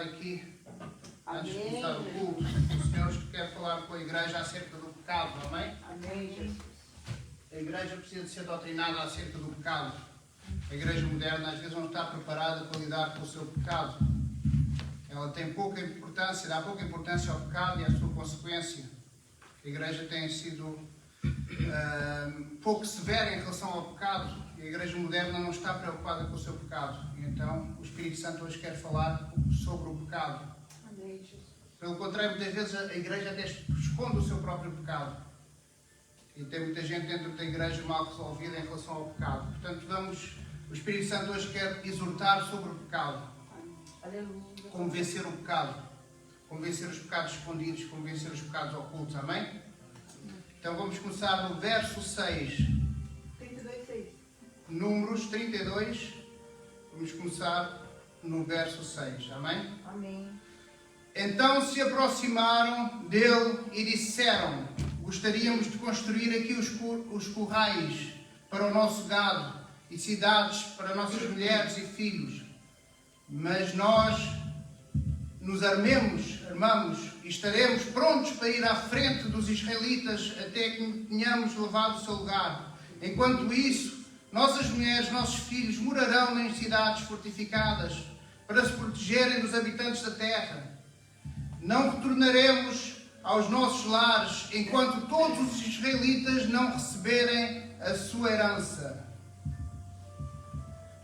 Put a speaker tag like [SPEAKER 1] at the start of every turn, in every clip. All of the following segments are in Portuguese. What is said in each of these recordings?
[SPEAKER 1] aqui, antes de começar o culto, o Senhor quer falar com a igreja acerca do pecado, amém?
[SPEAKER 2] Amém, Jesus.
[SPEAKER 1] A igreja precisa de ser doutrinada acerca do pecado. A igreja moderna às vezes não está preparada para lidar com o seu pecado. Ela tem pouca importância, dá pouca importância ao pecado e à sua consequência. A igreja tem sido pouco severa em relação ao pecado. A igreja moderna não está preocupada com o seu pecado. E então o Espírito Santo hoje quer falar sobre o pecado.
[SPEAKER 2] Amém, Jesus.
[SPEAKER 1] Pelo contrário, muitas vezes a igreja até esconde o seu próprio pecado. E tem muita gente dentro da igreja mal resolvida em relação ao pecado. Portanto, o Espírito Santo hoje quer exortar sobre o pecado.
[SPEAKER 2] Aleluia.
[SPEAKER 1] Como vencer o pecado. Como vencer os pecados escondidos, como vencer os pecados ocultos. Amém? Então vamos começar no verso 6.
[SPEAKER 2] 32:6.
[SPEAKER 1] Números 32. Vamos começar no verso 6. Amém?
[SPEAKER 2] Amém.
[SPEAKER 1] Então se aproximaram dele e disseram: gostaríamos de construir aqui os currais para o nosso gado e cidades para nossas mulheres e filhos. Mas nós nos armamos e estaremos prontos para ir à frente dos israelitas até que tenhamos levado o seu lugar. Enquanto isso, nossas mulheres, nossos filhos morarão nas cidades fortificadas para se protegerem dos habitantes da terra. Não retornaremos aos nossos lares enquanto todos os israelitas não receberem a sua herança.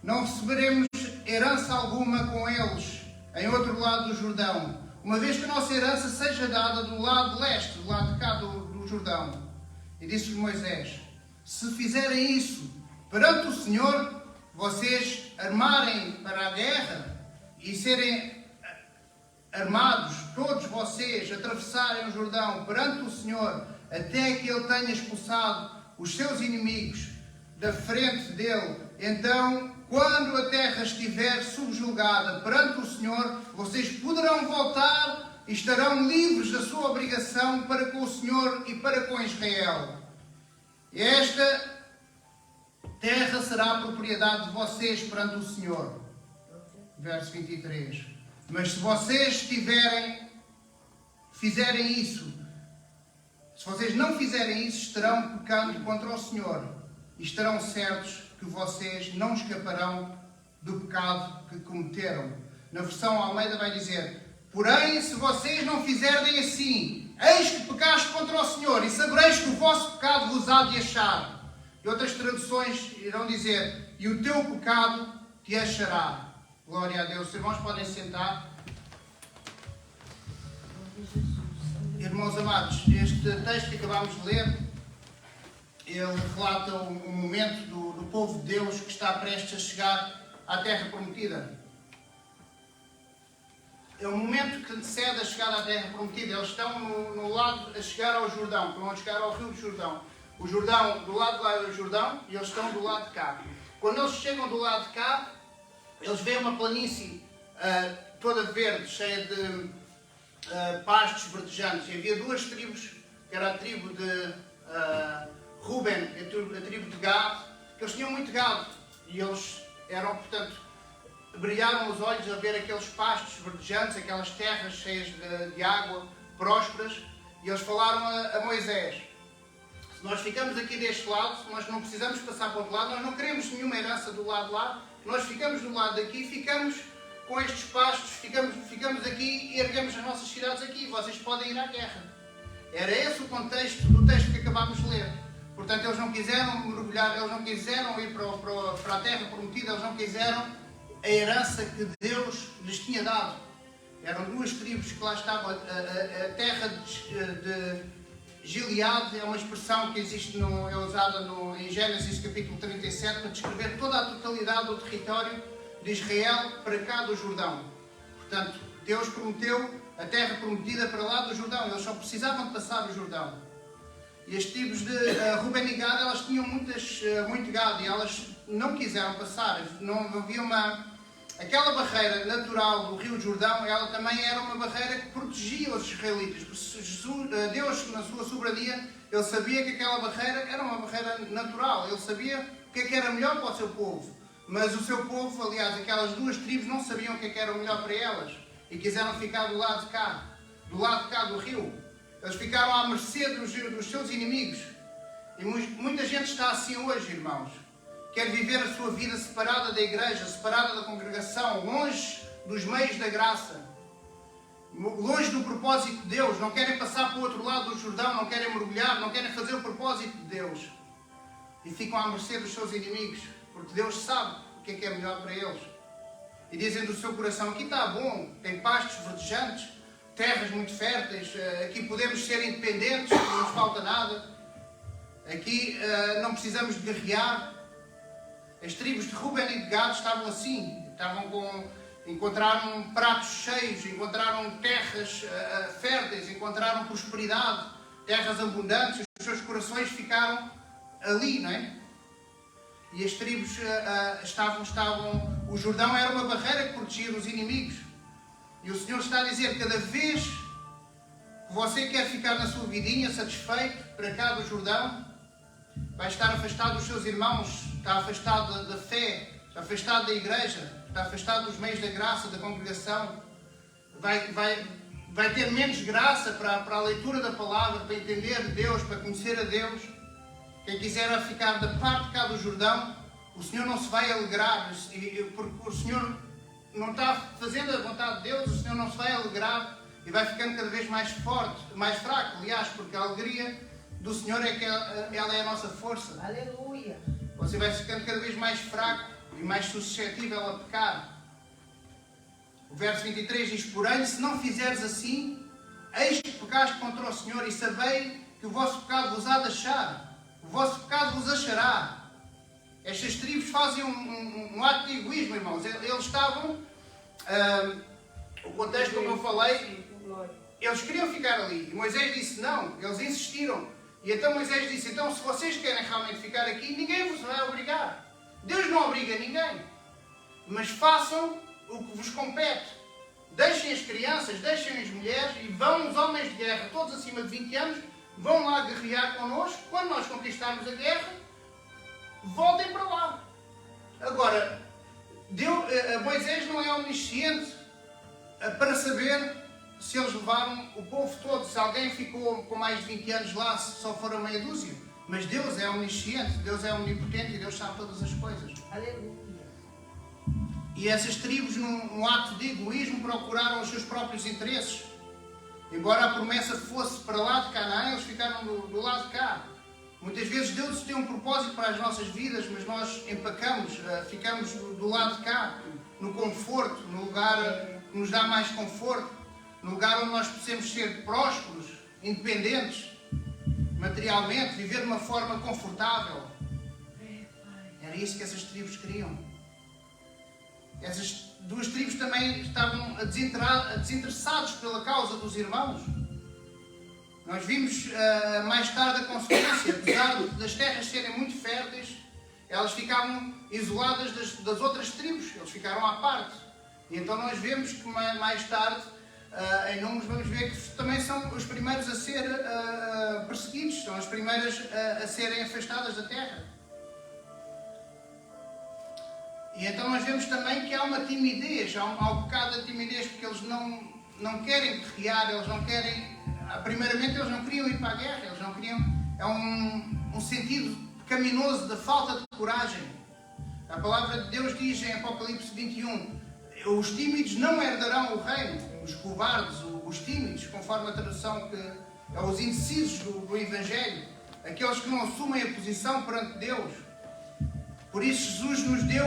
[SPEAKER 1] Não receberemos herança alguma com eles em outro lado do Jordão, uma vez que a nossa herança seja dada do lado leste, do lado de cá do Jordão. E disse-lhe Moisés: se fizerem isso perante o Senhor, vocês armarem para a guerra e serem armados, todos vocês, atravessarem o Jordão perante o Senhor, até que Ele tenha expulsado os seus inimigos da frente dele, então, quando a terra estiver subjugada perante o Senhor, vocês poderão voltar e estarão livres da sua obrigação para com o Senhor e para com Israel. Esta terra será a propriedade de vocês perante o Senhor. Verso 23. Mas se vocês fizerem isso, se vocês não fizerem isso, estarão pecando contra o Senhor e estarão certos que vocês não escaparão do pecado que cometeram. Na versão Almeida vai dizer: porém, se vocês não fizerem assim, eis que pecaste contra o Senhor e sabereis que o vosso pecado vos há de achar. E outras traduções irão dizer: e o teu pecado te achará. Glória a Deus. Os irmãos podem sentar. Irmãos amados, este texto que acabámos de ler, ele relata um momento do povo de Deus que está prestes a chegar à Terra Prometida. É um momento que antecede a chegada à Terra Prometida. Eles estão no lado a chegar ao Jordão, que vão chegar ao Rio do Jordão. O Jordão, do lado de lá é o Jordão, e eles estão do lado de cá. Quando eles chegam do lado de cá, eles veem uma planície toda verde, cheia de pastos verdejantes. E havia duas tribos, que era a tribo de Ruben e a tribo de Gad, que eles tinham muito gado. E eles eram, portanto, brilharam os olhos a ver aqueles pastos verdejantes, aquelas terras cheias de água, prósperas. E eles falaram a Moisés: se nós ficamos aqui deste lado, nós não precisamos passar para o outro lado, nós não queremos nenhuma herança do lado de lá, nós ficamos do lado daqui, ficamos com estes pastos, ficamos aqui e erguemos as nossas cidades aqui, vocês podem ir à guerra. Era esse o contexto do texto que acabámos de ler. Portanto, eles não quiseram mergulhar, eles não quiseram ir para a terra prometida, eles não quiseram a herança que Deus lhes tinha dado. Eram duas tribos que lá estavam. A terra de Gileade é uma expressão que existe, é usada em Gênesis capítulo 37 para descrever toda a totalidade do território de Israel para cá do Jordão. Portanto, Deus prometeu a terra prometida para lá do Jordão. Eles só precisavam de passar o Jordão. E as tribos de Ruben e Gad, elas tinham muito gado e elas não quiseram passar. Não havia aquela barreira natural do Rio Jordão, ela também era uma barreira que protegia os israelitas. Deus, na sua soberania, Ele sabia que aquela barreira era uma barreira natural. Ele sabia o que era melhor para o seu povo. Mas o seu povo, aliás, aquelas duas tribos não sabiam o que era o melhor para elas. e quiseram ficar do lado de cá do rio. Eles ficaram à mercê dos seus inimigos. E muita gente está assim hoje, irmãos. Quer viver a sua vida separada da igreja, separada da congregação, longe dos meios da graça, longe do propósito de Deus. Não querem passar para o outro lado do Jordão, não querem mergulhar, não querem fazer o propósito de Deus. E ficam à mercê dos seus inimigos, porque Deus sabe o que é melhor para eles. E dizem do seu coração: aqui está bom, tem pastos verdejantes, terras muito férteis, aqui podemos ser independentes, não nos falta nada, aqui não precisamos de guerrear. As tribos de Ruben e de Gad estavam assim, encontraram pratos cheios, encontraram terras férteis, encontraram prosperidade, terras abundantes, os seus corações ficaram ali, não é? E as tribos o Jordão era uma barreira que protegia os inimigos. E o Senhor está a dizer: cada vez que você quer ficar na sua vidinha satisfeito, para cá do Jordão, vai estar afastado dos seus irmãos, está afastado da fé, está afastado da igreja, está afastado dos meios da graça, da congregação. Vai ter menos graça para a leitura da palavra, para entender Deus, para conhecer a Deus. Quem quiser ficar da parte de cá do Jordão, o Senhor não se vai alegrar, porque o Senhor não está fazendo a vontade de Deus, o Senhor não se vai alegrar e vai ficando cada vez mais forte, mais fraco, aliás, porque a alegria do Senhor é que ela é a nossa força.
[SPEAKER 2] Aleluia.
[SPEAKER 1] Você vai ficando cada vez mais fraco e mais suscetível a pecar. O verso 23 diz: porém, se não fizeres assim, eis que pecaste contra o Senhor, e sabei que o vosso pecado vos há de achar. O vosso pecado vos achará. Estas tribos fazem um ato de egoísmo, irmãos. Eles estavam, o contexto como eu falei, eles queriam ficar ali. E Moisés disse não, eles insistiram. E então Moisés disse: então, se vocês querem realmente ficar aqui, ninguém vos vai obrigar. Deus não obriga ninguém. Mas façam o que vos compete. Deixem as crianças, deixem as mulheres e vão os homens de guerra, todos acima de 20 anos, vão lá guerrear connosco. Quando nós conquistarmos a guerra, voltem para lá. Agora, Moisés não é omnisciente para saber se eles levaram o povo todo, se alguém ficou com mais de 20 anos lá, se só foram meia dúzia. Mas Deus é omnisciente, Deus é omnipotente e Deus sabe todas as coisas.
[SPEAKER 2] Aleluia.
[SPEAKER 1] E essas tribos, num ato de egoísmo, procuraram os seus próprios interesses. Embora a promessa fosse para lá de Canaã, eles ficaram do lado de cá. Muitas vezes Deus tem um propósito para as nossas vidas, mas nós empacamos, ficamos do lado de cá, no conforto, no lugar que nos dá mais conforto, no lugar onde nós possamos ser prósperos, independentes, materialmente, viver de uma forma confortável. Era isso que essas tribos queriam. Essas duas tribos também estavam desinteressados pela causa dos irmãos. Nós vimos mais tarde a consequência. Apesar das terras serem muito férteis, elas ficavam isoladas das outras tribos. Eles ficaram à parte. E então nós vemos que mais tarde, em Números, vamos ver que também são os primeiros a ser perseguidos. São as primeiras a serem afastadas da terra. E então nós vemos também que há uma timidez, há um bocado de timidez, porque eles não querem guerrear, eles não querem... Primeiramente, eles não queriam ir para a guerra, eles não queriam... É um sentido pecaminoso da falta de coragem. A palavra de Deus diz em Apocalipse 21, os tímidos não herdarão o reino, os covardes, os tímidos, conforme a tradução que é os indecisos do Evangelho, aqueles que não assumem a posição perante Deus. Por isso Jesus nos deu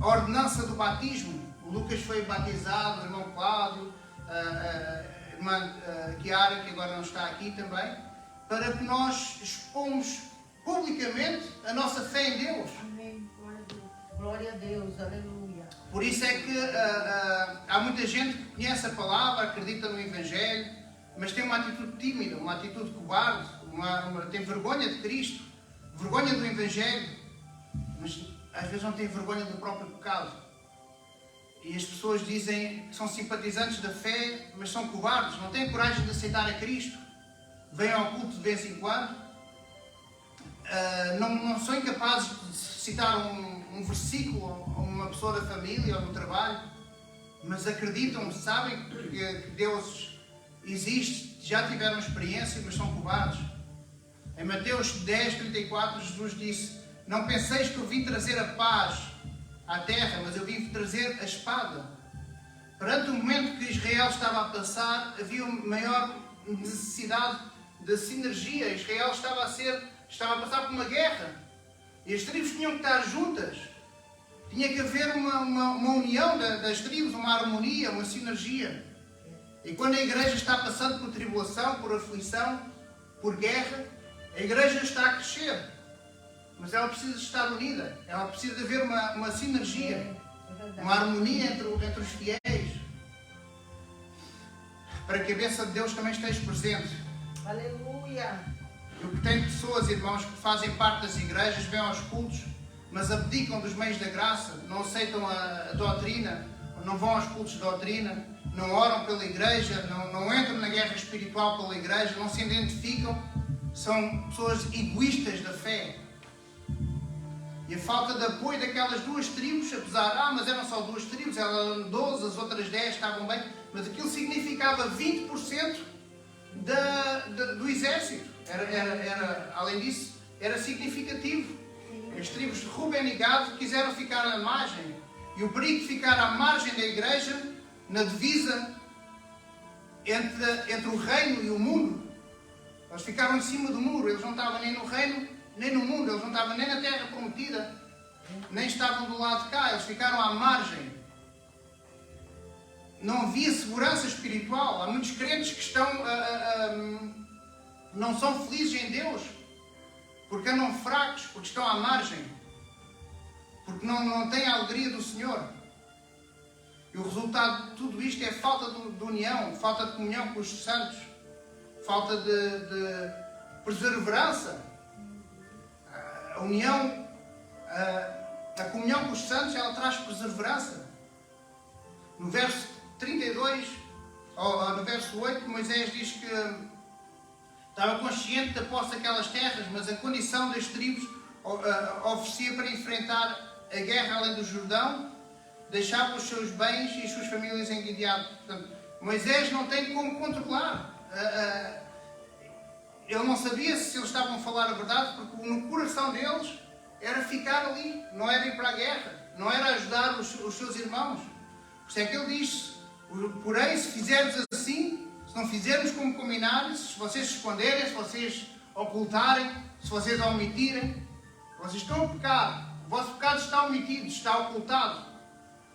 [SPEAKER 1] a ordenança do batismo. O Lucas foi batizado, o irmão Cláudio, a irmã Chiara, que agora não está aqui também, para que nós expomos publicamente a nossa fé em Deus.
[SPEAKER 2] Amém. Glória a Deus. Aleluia.
[SPEAKER 1] Por isso é que há muita gente que conhece a palavra, acredita no Evangelho, mas tem uma atitude tímida, uma atitude cobarde, tem vergonha de Cristo, vergonha do Evangelho, mas às vezes não tem vergonha do próprio pecado. E as pessoas dizem que são simpatizantes da fé, mas são covardes, não têm coragem de aceitar a Cristo. Vêm ao culto de vez em quando, não são incapazes de citar um versículo a uma pessoa da família ou do trabalho, mas acreditam, sabem que Deus existe, já tiveram experiência, mas são covardes. Em Mateus 10:34, Jesus disse: não penseis que eu vim trazer a paz à terra, mas eu vim trazer a espada. Perante o momento que Israel estava a passar, havia uma maior necessidade de sinergia. Israel estava a passar por uma guerra. E as tribos tinham que estar juntas. Tinha que haver uma união das tribos, uma harmonia, uma sinergia. E quando a igreja está passando por tribulação, por aflição, por guerra, a igreja está a crescer. Mas ela precisa estar unida. Ela precisa de haver uma sinergia, uma harmonia entre os fiéis. Para que a bênção de Deus também esteja presente.
[SPEAKER 2] Aleluia.
[SPEAKER 1] Eu tenho pessoas, irmãos, que fazem parte das igrejas, vêm aos cultos, mas abdicam dos meios da graça, não aceitam a doutrina, não vão aos cultos de doutrina, não oram pela igreja, não entram na guerra espiritual pela igreja, não se identificam, são pessoas egoístas da fé. E a falta de apoio daquelas duas tribos, apesar, mas eram só duas tribos, eram 12, as outras 10 estavam bem, mas aquilo significava 20% do exército. Além disso, era significativo. As tribos de Ruben e Gad quiseram ficar à margem. E o perigo de ficar à margem da igreja, na divisa entre o reino e o mundo. Eles ficaram em cima do muro, eles não estavam nem no reino, nem no mundo, eles não estavam nem na terra prometida, nem estavam do lado de cá, eles ficaram à margem. Não havia segurança espiritual. Há muitos crentes que não são felizes em Deus, porque andam fracos, porque estão à margem, porque não têm a alegria do Senhor. E o resultado de tudo isto é falta de união, falta de comunhão com os santos, falta de perseverança. A comunhão com os santos, ela traz perseverança. No verso 32, ou no verso 8, Moisés diz que estava consciente da posse daquelas terras, mas a condição das tribos oferecia para enfrentar a guerra além do Jordão, deixava os seus bens e as suas famílias em Gileade. Portanto, Moisés não tem como controlar. Ele não sabia se eles estavam a falar a verdade, porque no coração deles era ficar ali, não era ir para a guerra, não era ajudar os seus irmãos. Por isso é que ele diz: porém, se fizermos assim, se não fizermos como combinaram, se vocês se esconderem, se vocês ocultarem, se vocês omitirem, vocês estão a pecar. O vosso pecado está omitido, está ocultado.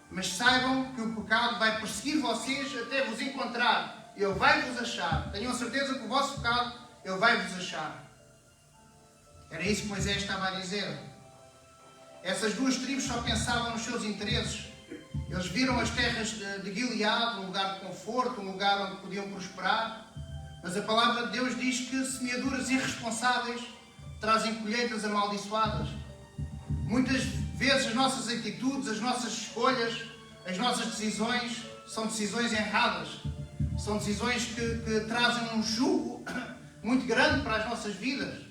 [SPEAKER 1] Mas saibam que o pecado vai perseguir vocês até vos encontrar. Ele vai vos achar. Tenham certeza que o vosso pecado, ele vai vos achar. Era isso que Moisés estava a dizer. Essas duas tribos só pensavam nos seus interesses. Eles viram as terras de Gileade, um lugar de conforto, um lugar onde podiam prosperar. Mas a palavra de Deus diz que semeaduras irresponsáveis trazem colheitas amaldiçoadas. Muitas vezes as nossas atitudes, as nossas escolhas, as nossas decisões são decisões erradas. São decisões que trazem um jugo muito grande para as nossas vidas.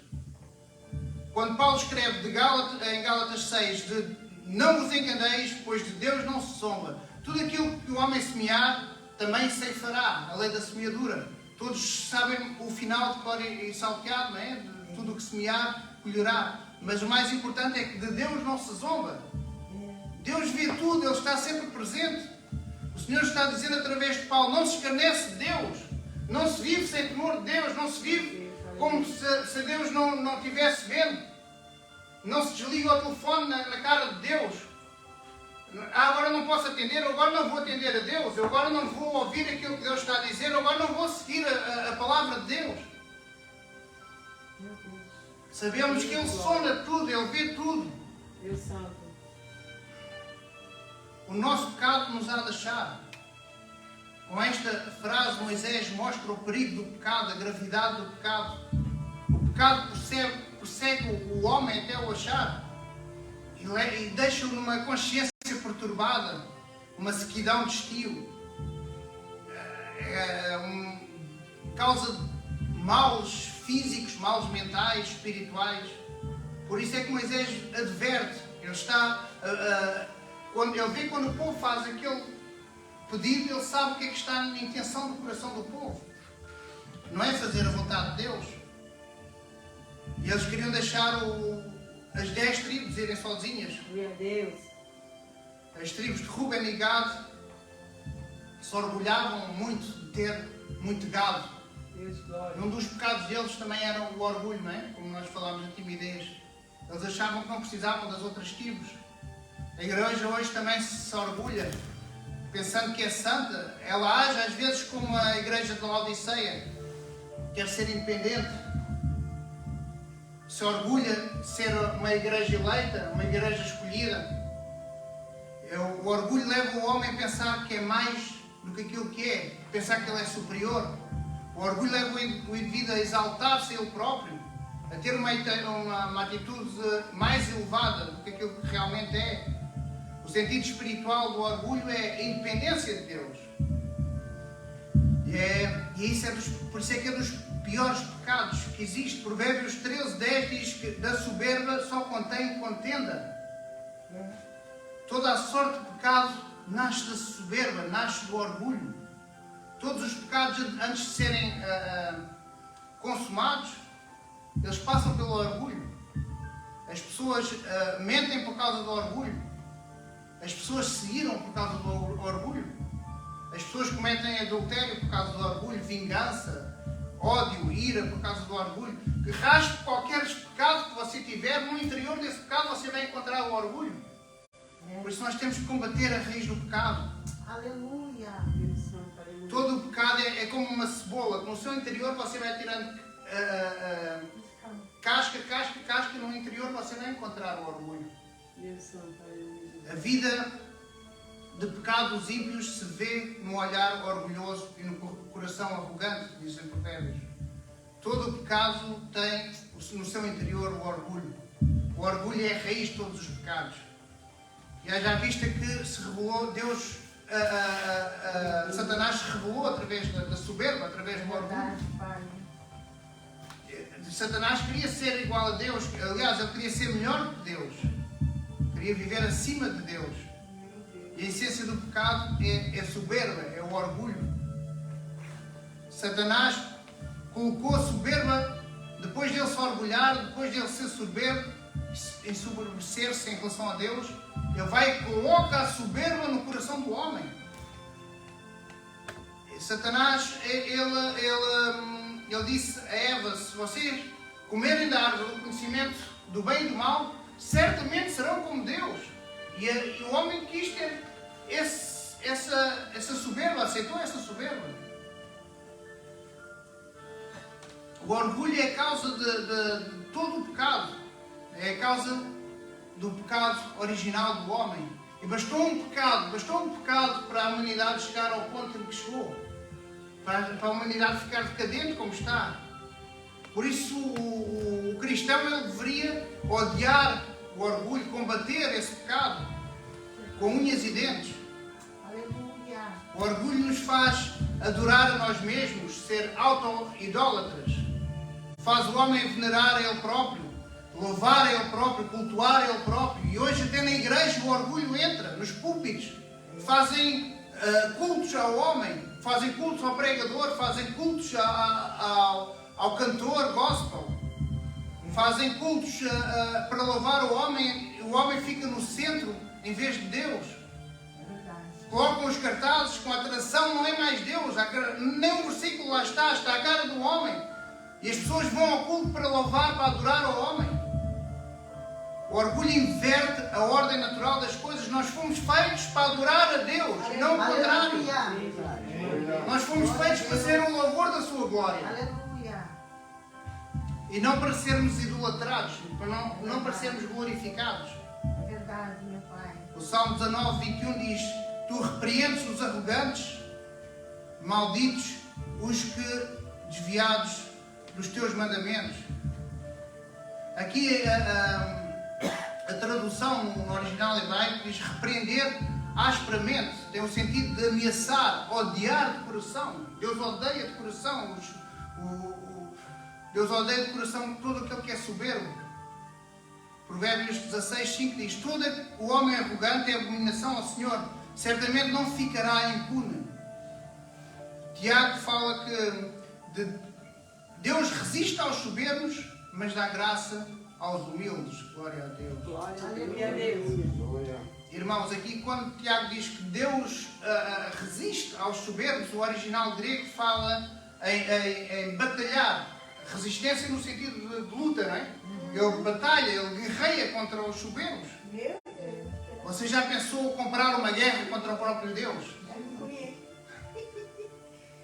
[SPEAKER 1] Quando Paulo escreve em Gálatas 6, de não vos enganeis, pois de Deus não se zomba. Tudo aquilo que o homem semear, também ceifará. A lei da semeadura. Todos sabem o final de cor e salteado, não é? De tudo o que semear, colherá. Mas o mais importante é que de Deus não se zomba. Deus vê tudo, Ele está sempre presente. O Senhor está dizendo através de Paulo: não se escarnece de Deus. Não se vive sem temor de Deus. Não se vive como se Deus não estivesse vendo. Não se desliga o telefone na cara de Deus. Agora não posso atender, agora não vou atender a Deus, eu agora não vou ouvir aquilo que Deus está a dizer, eu agora não vou seguir a palavra de Deus. Sabemos que Ele sonda tudo, Ele vê tudo.
[SPEAKER 2] Deus Santo.
[SPEAKER 1] O nosso pecado nos há de achar. Com esta frase, Moisés mostra o perigo do pecado, a gravidade do pecado. O pecado persegue o homem até o achar e deixa-o numa consciência perturbada, uma sequidão de estio, causa males físicos, males mentais, espirituais. Por isso é que Moisés adverte. Ele está, quando ele vê quando o povo faz pedido, Ele sabe o que é que está na intenção do coração do povo. Não é fazer a vontade de Deus. E eles queriam deixar as 10 tribos irem sozinhas.
[SPEAKER 2] Glória a Deus.
[SPEAKER 1] As tribos de Ruben e Gad se orgulhavam muito de ter muito gado.
[SPEAKER 2] Deus, glória.
[SPEAKER 1] Um dos pecados deles também era o orgulho, não é? Como nós falámos, a timidez. Eles achavam que não precisavam das outras tribos. A igreja hoje também se orgulha, pensando que é santa. Ela age às vezes como a igreja de Laodiceia, quer ser independente. Se orgulha de ser uma igreja eleita, uma igreja escolhida. O orgulho leva o homem a pensar que é mais do que aquilo que é, pensar que ele é superior. O orgulho leva o indivíduo a exaltar-se ele próprio, a ter uma atitude mais elevada do que aquilo que realmente é. O sentido espiritual do orgulho é a independência de Deus. Por isso é que é dos piores pecados que existe. Provérbios 13:10 diz que da soberba só contém contenda. Toda a sorte de pecado nasce da soberba, nasce do orgulho. Todos os pecados, antes de serem consumados, eles passam pelo orgulho. As pessoas mentem por causa do orgulho. As pessoas se iram por causa do orgulho. As pessoas cometem adultério por causa do orgulho, vingança, ódio, ira por causa do orgulho. Que raspe qualquer pecado que você tiver, no interior desse pecado você vai encontrar o orgulho. Por isso nós temos que combater a raiz do pecado.
[SPEAKER 2] Aleluia.
[SPEAKER 1] Todo o pecado é como uma cebola. No seu interior você vai tirando casca, e no interior você vai encontrar o orgulho. A vida de pecado dos ímpios se vê no olhar orgulhoso e no coração arrogante, dizem Provérbios. Todo o pecado tem no seu interior o orgulho. O orgulho é a raiz de todos os pecados. E já vista que se revelou, Satanás se revelou através da soberba, através do orgulho. Satanás queria ser igual a Deus, aliás, ele queria ser melhor que Deus. Queria viver acima de Deus. E a essência do pecado é soberba, é o orgulho. Satanás colocou a soberba, depois dele se orgulhar, depois dele ser soberbo, ensoberbecer-se em relação a Deus, ele vai e coloca a soberba no coração do homem. Satanás, ele disse a Eva: se vocês comerem da árvore do conhecimento do bem e do mal, certamente serão como Deus. E o homem quis ter essa soberba, aceitou essa soberba. O orgulho é a causa de todo o pecado. É a causa do pecado original do homem. E bastou um pecado para a humanidade chegar ao ponto em que chegou. Para a humanidade ficar decadente como está. Por isso o cristão ele deveria odiar o orgulho, combater esse pecado com unhas e dentes.
[SPEAKER 2] Aleluia.
[SPEAKER 1] O orgulho nos faz adorar a nós mesmos, ser auto-idólatras. Faz o homem venerar a ele próprio, louvar a ele próprio, cultuar a ele próprio. E hoje até na igreja o orgulho entra, nos púlpitos. Fazem cultos ao homem, fazem cultos ao pregador, fazem cultos ao cantor gospel. Fazem cultos para louvar o homem fica no centro em vez de Deus. Colocam os cartazes com a atração, não é mais Deus, nem um versículo lá está a cara do homem. E as pessoas vão ao culto para louvar, para adorar o homem. O orgulho inverte a ordem natural das coisas. Nós fomos feitos para adorar a Deus, não o contrário. Nós fomos feitos para ser um louvor da sua glória.
[SPEAKER 2] Aleluia.
[SPEAKER 1] E não para sermos idolatrados, para não para sermos glorificados.
[SPEAKER 2] É verdade, meu Pai.
[SPEAKER 1] O Salmo 19:21 diz: tu repreendes os arrogantes, malditos os que desviados dos teus mandamentos. Aqui a tradução no original hebraico diz repreender asperamente, tem o sentido de ameaçar, odiar de coração. Deus odeia de coração Deus odeia de coração todo aquele que é soberbo. Provérbios 16:5 diz: todo o homem arrogante é abominação ao Senhor. certamente não ficará impune. Tiago fala que Deus resiste aos soberbos, mas dá graça aos humildes. Glória a Deus.
[SPEAKER 2] Glória a Deus.
[SPEAKER 1] Irmãos, aqui quando Tiago diz que Deus resiste aos soberbos, o original grego fala em batalhar. Resistência no sentido de luta, não é? Ele batalha, ele guerreia contra os soberbos. Você já pensou comprar uma guerra contra o próprio Deus?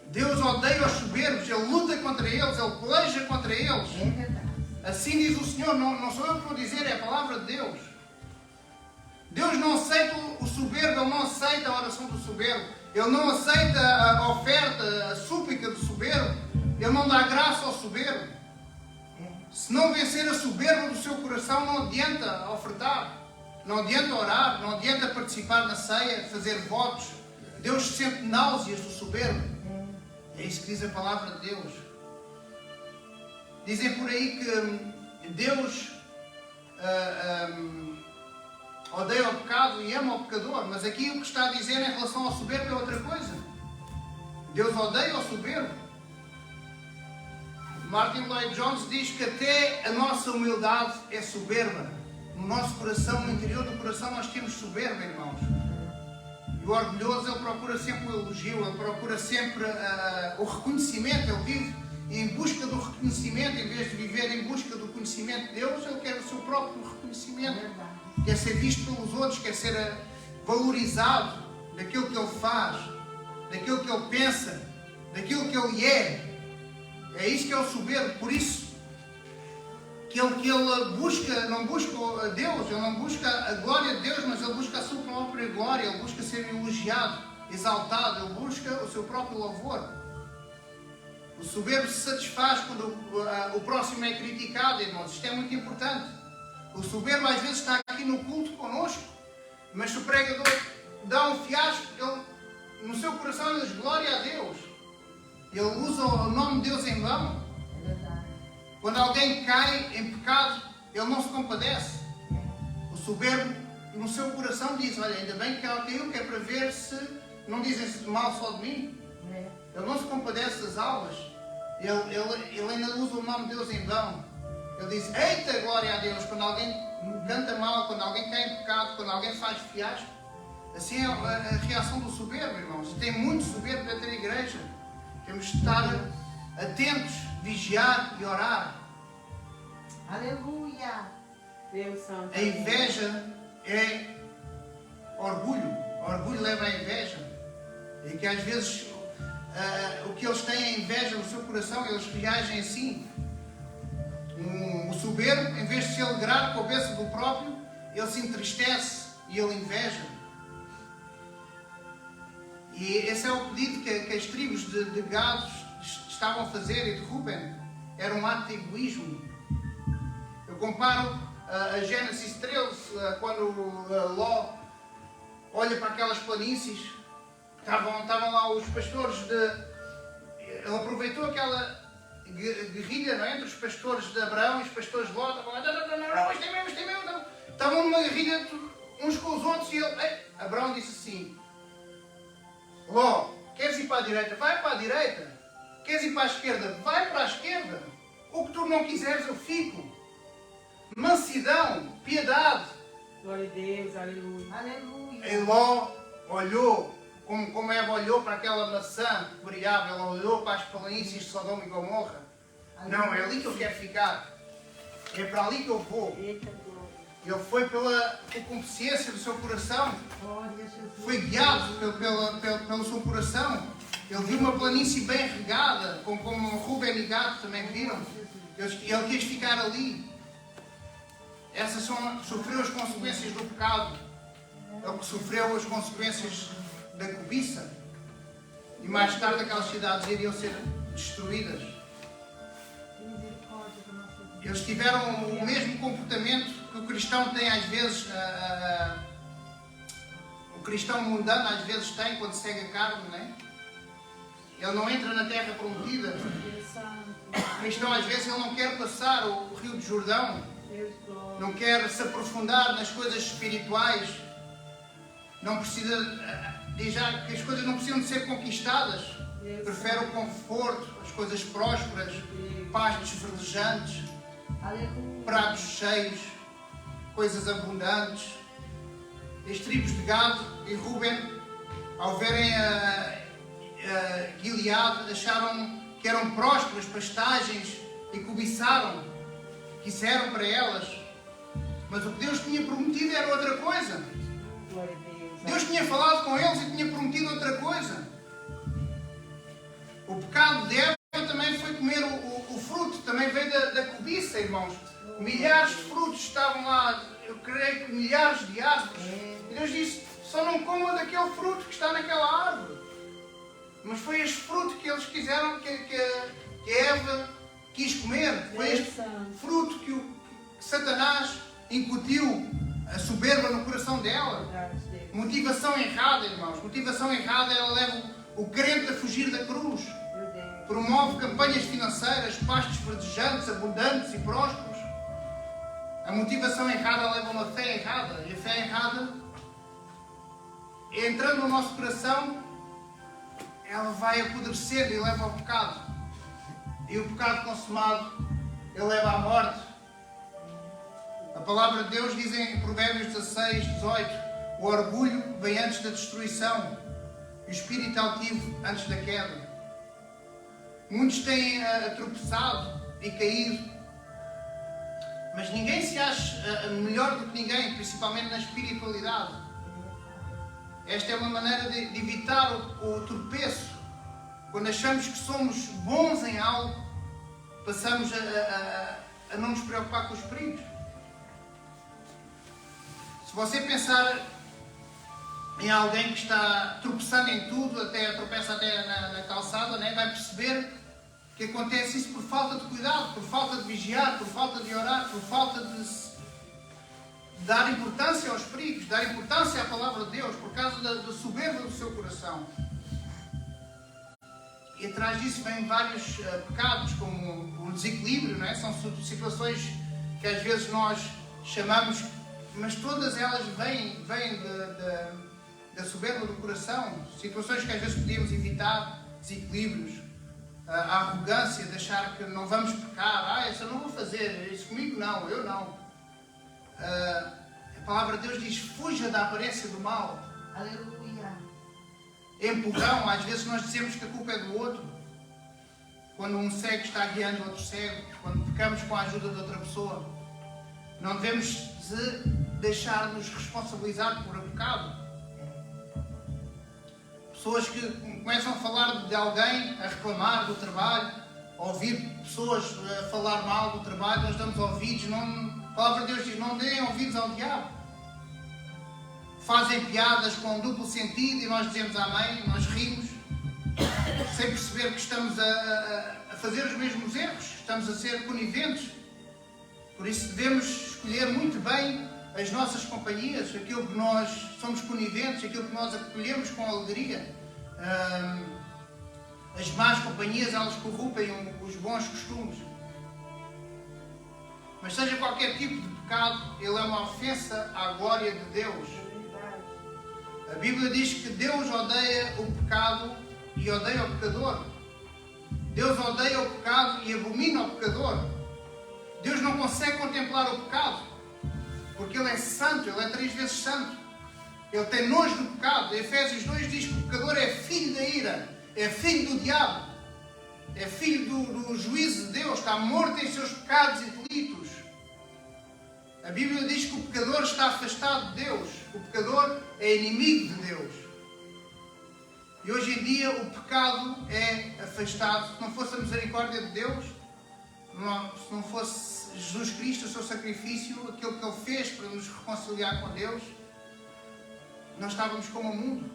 [SPEAKER 1] Deus odeia os soberbos, Ele luta contra eles, Ele peleja contra eles. Assim diz o Senhor, não sou eu que vou dizer, é a palavra de Deus. Deus não aceita o soberbo, Ele não aceita a oração do soberbo. Ele não aceita a oferta, a súplica do soberbo. Ele não dá graça ao soberbo. Se não vencer a soberba do seu coração, não adianta ofertar. Não adianta orar, não adianta participar na ceia, fazer votos. Deus sente náuseas do soberbo. É isso que diz a palavra de Deus. Dizem por aí que Deus odeia o pecado e ama o pecador, mas aqui o que está a dizer em relação ao soberbo é outra coisa. Deus odeia o soberbo. Martin Lloyd Jones diz que até a nossa humildade é soberba. No nosso coração, no interior do coração, nós temos soberba, irmãos. E o orgulhoso, ele procura sempre o elogio, ele procura sempre o reconhecimento. Ele vive em busca do reconhecimento, em vez de viver em busca do conhecimento de Deus, ele quer o seu próprio reconhecimento. Quer ser visto pelos outros, quer ser valorizado daquilo que ele faz, daquilo que ele pensa, daquilo que ele é. É isso que é o soberbo. Por isso que ele busca, não busca a Deus, ele não busca a glória de Deus, mas ele busca a sua própria glória, ele busca ser elogiado, exaltado, ele busca o seu próprio louvor. O soberbo se satisfaz quando o próximo é criticado, irmãos. Isto é muito importante. O soberbo às vezes está aqui no culto connosco, mas se o pregador dá um fiasco, ele, no seu coração ele diz glória a Deus. Ele usa o nome de Deus em vão. Quando alguém cai em pecado, ele não se compadece. O soberbo no seu coração diz, olha, ainda bem que ela caiu, que é para ver se não dizem mal só de mim. Ele não se compadece das almas. Ele ainda usa o nome de Deus em vão. Ele diz, eita glória a Deus, quando alguém canta mal, quando alguém cai em pecado, quando alguém faz fiasco. Assim é a reação do soberbo, irmãos. Tem muito soberbo dentro da igreja. Temos de estar atentos, vigiar e orar.
[SPEAKER 2] Aleluia.
[SPEAKER 3] Deus Santo.
[SPEAKER 1] A inveja é orgulho. O orgulho leva à inveja. E que às vezes o que eles têm é inveja no seu coração, eles reagem assim. O soberbo, em vez de se alegrar com a bênção do próprio, ele se entristece e ele inveja. E esse é o pedido que as tribos de Gad estavam a fazer e de Ruben. Era um ato de egoísmo. Eu comparo a Gênesis 13, quando Ló olha para aquelas planícies, estavam lá os pastores Ele aproveitou aquela guerrilha, não é? Entre os pastores de Abraão e os pastores de Ló. Estavam lá, não, isto é meu, não. Estavam numa guerrilha uns com os outros e Abraão disse assim, Ló, queres ir para a direita? Vai para a direita. Queres ir para a esquerda? Vai para a esquerda. O que tu não quiseres, eu fico. Mansidão, piedade.
[SPEAKER 3] Glória a Deus, aleluia.
[SPEAKER 2] Aleluia.
[SPEAKER 1] E Ló olhou, como Eva olhou para aquela maçã que brilhava, ela olhou para as planícies de Sodoma e Gomorra. Não, é ali que eu quero ficar. É para ali que eu vou.
[SPEAKER 3] Eita glória.
[SPEAKER 1] Ele foi pela consciência do seu coração.
[SPEAKER 2] Glória a Jesus.
[SPEAKER 1] Foi guiado pelo seu coração. Ele viu uma planície bem regada, como Ruben e Gad também viram. Ele quis ficar ali. Essas sofreu as consequências do pecado. Ele que sofreu as consequências da cobiça. E mais tarde aquelas cidades iriam ser destruídas. Eles tiveram o mesmo comportamento que o cristão tem às vezes, o cristão mundano às vezes tem quando segue a carne, não é? Ele não entra na terra prometida.
[SPEAKER 3] Deus Santo.
[SPEAKER 1] O cristão às vezes ele não quer passar o rio de Jordão,
[SPEAKER 3] Deus glória.
[SPEAKER 1] não quer se aprofundar nas coisas espirituais. não precisa, diz já que as coisas não precisam de ser conquistadas. Prefere o conforto, as coisas prósperas, pastos verdejantes,
[SPEAKER 2] Aleluia.
[SPEAKER 1] pratos cheios, coisas abundantes. As tribos de Gad e Ruben, ao verem a Gileade, acharam que eram prósperas pastagens e cobiçaram, quiseram para elas. Mas o que Deus tinha prometido era outra coisa.
[SPEAKER 3] Glória a Deus.
[SPEAKER 1] Deus tinha falado com eles e tinha prometido outra coisa. O pecado de Eva também foi comer o fruto, também veio da cobiça, irmãos. Milhares de frutos estavam lá, eu creio que milhares de árvores. E Deus disse, só não comam daquele fruto que está naquela árvore. Mas foi este fruto que eles quiseram, que Eva quis comer. Foi este fruto que Satanás incutiu a soberba no coração dela. Motivação errada, irmãos. Motivação errada, ela leva o crente a fugir da cruz. Promove campanhas financeiras, pastos verdejantes, abundantes e prósperos. A motivação errada leva a uma fé errada. E a fé errada, entrando no nosso coração, ela vai apodrecer e leva ao pecado. E o pecado consumado, ele leva à morte. A palavra de Deus diz em Provérbios 16, 18: o orgulho vem antes da destruição e o espírito altivo antes da queda. Muitos têm tropeçado e caído, mas ninguém se acha melhor do que ninguém, principalmente na espiritualidade. Esta é uma maneira de evitar o tropeço. Quando achamos que somos bons em algo, passamos a não nos preocupar com os perigos. Se você pensar em alguém que está tropeçando em tudo, tropeça até na calçada, né? Vai perceber que acontece isso por falta de cuidado, por falta de vigiar, por falta de orar, por falta de dar importância aos perigos, dar importância à palavra de Deus, por causa da soberba do seu coração. E atrás disso vêm vários pecados, como o desequilíbrio, não é? São situações que às vezes nós chamamos, mas todas elas vêm da soberba do coração. Situações que às vezes podíamos evitar, desequilíbrios, a arrogância de achar que não vamos pecar. Isso eu não vou fazer, isso comigo não, eu não. A palavra de Deus diz, fuja da aparência do mal.
[SPEAKER 2] Aleluia.
[SPEAKER 1] Empurrão, às vezes nós dizemos que a culpa é do outro. Quando um cego está guiando outro cego, quando pecamos com a ajuda de outra pessoa, não devemos deixar-nos responsabilizar por o pecado. Pessoas que começam a falar de alguém, a reclamar do trabalho, a ouvir pessoas a falar mal do trabalho, nós damos ouvidos. A palavra de Deus diz, não deem ouvidos ao diabo. Fazem piadas com duplo sentido e nós dizemos amém, nós rimos, sem perceber que estamos a fazer os mesmos erros, estamos a ser coniventes. Por isso devemos escolher muito bem as nossas companhias, aquilo que nós somos coniventes, aquilo que nós acolhemos com alegria. As más companhias, elas corrompem os bons costumes. Mas seja qualquer tipo de pecado, ele é uma ofensa à glória de Deus. A Bíblia diz que Deus odeia o pecado e odeia o pecador. Deus odeia o pecado e abomina o pecador. Deus não consegue contemplar o pecado, porque Ele é santo, Ele é 3 vezes santo. Ele tem nojo do pecado. Efésios 2 diz que o pecador é filho da ira, é filho do diabo, é filho do juízo de Deus, está morto em seus pecados e delitos. A Bíblia diz que o pecador está afastado de Deus, o pecador é inimigo de Deus. E hoje em dia o pecado é afastado. Se não fosse a misericórdia de Deus, se não fosse Jesus Cristo, o seu sacrifício, aquilo que Ele fez para nos reconciliar com Deus, nós estávamos como o mundo.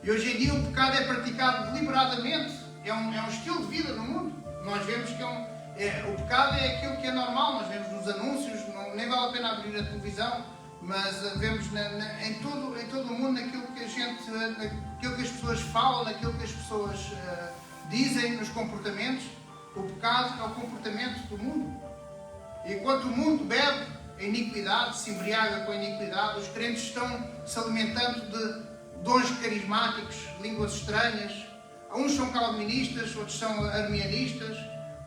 [SPEAKER 1] E hoje em dia o pecado é praticado deliberadamente, é um estilo de vida no mundo. Nós vemos que o pecado é aquilo que é normal, nós vemos nos anúncios, nem vale a pena abrir a televisão, mas vemos em todo o mundo naquilo que naquilo que as pessoas falam, naquilo que as pessoas dizem, nos comportamentos. O pecado é o comportamento do mundo. E enquanto o mundo bebe, a iniquidade, se embriaga com a iniquidade. Os crentes estão se alimentando de dons carismáticos, de línguas estranhas. Uns são calvinistas, outros são arminianistas,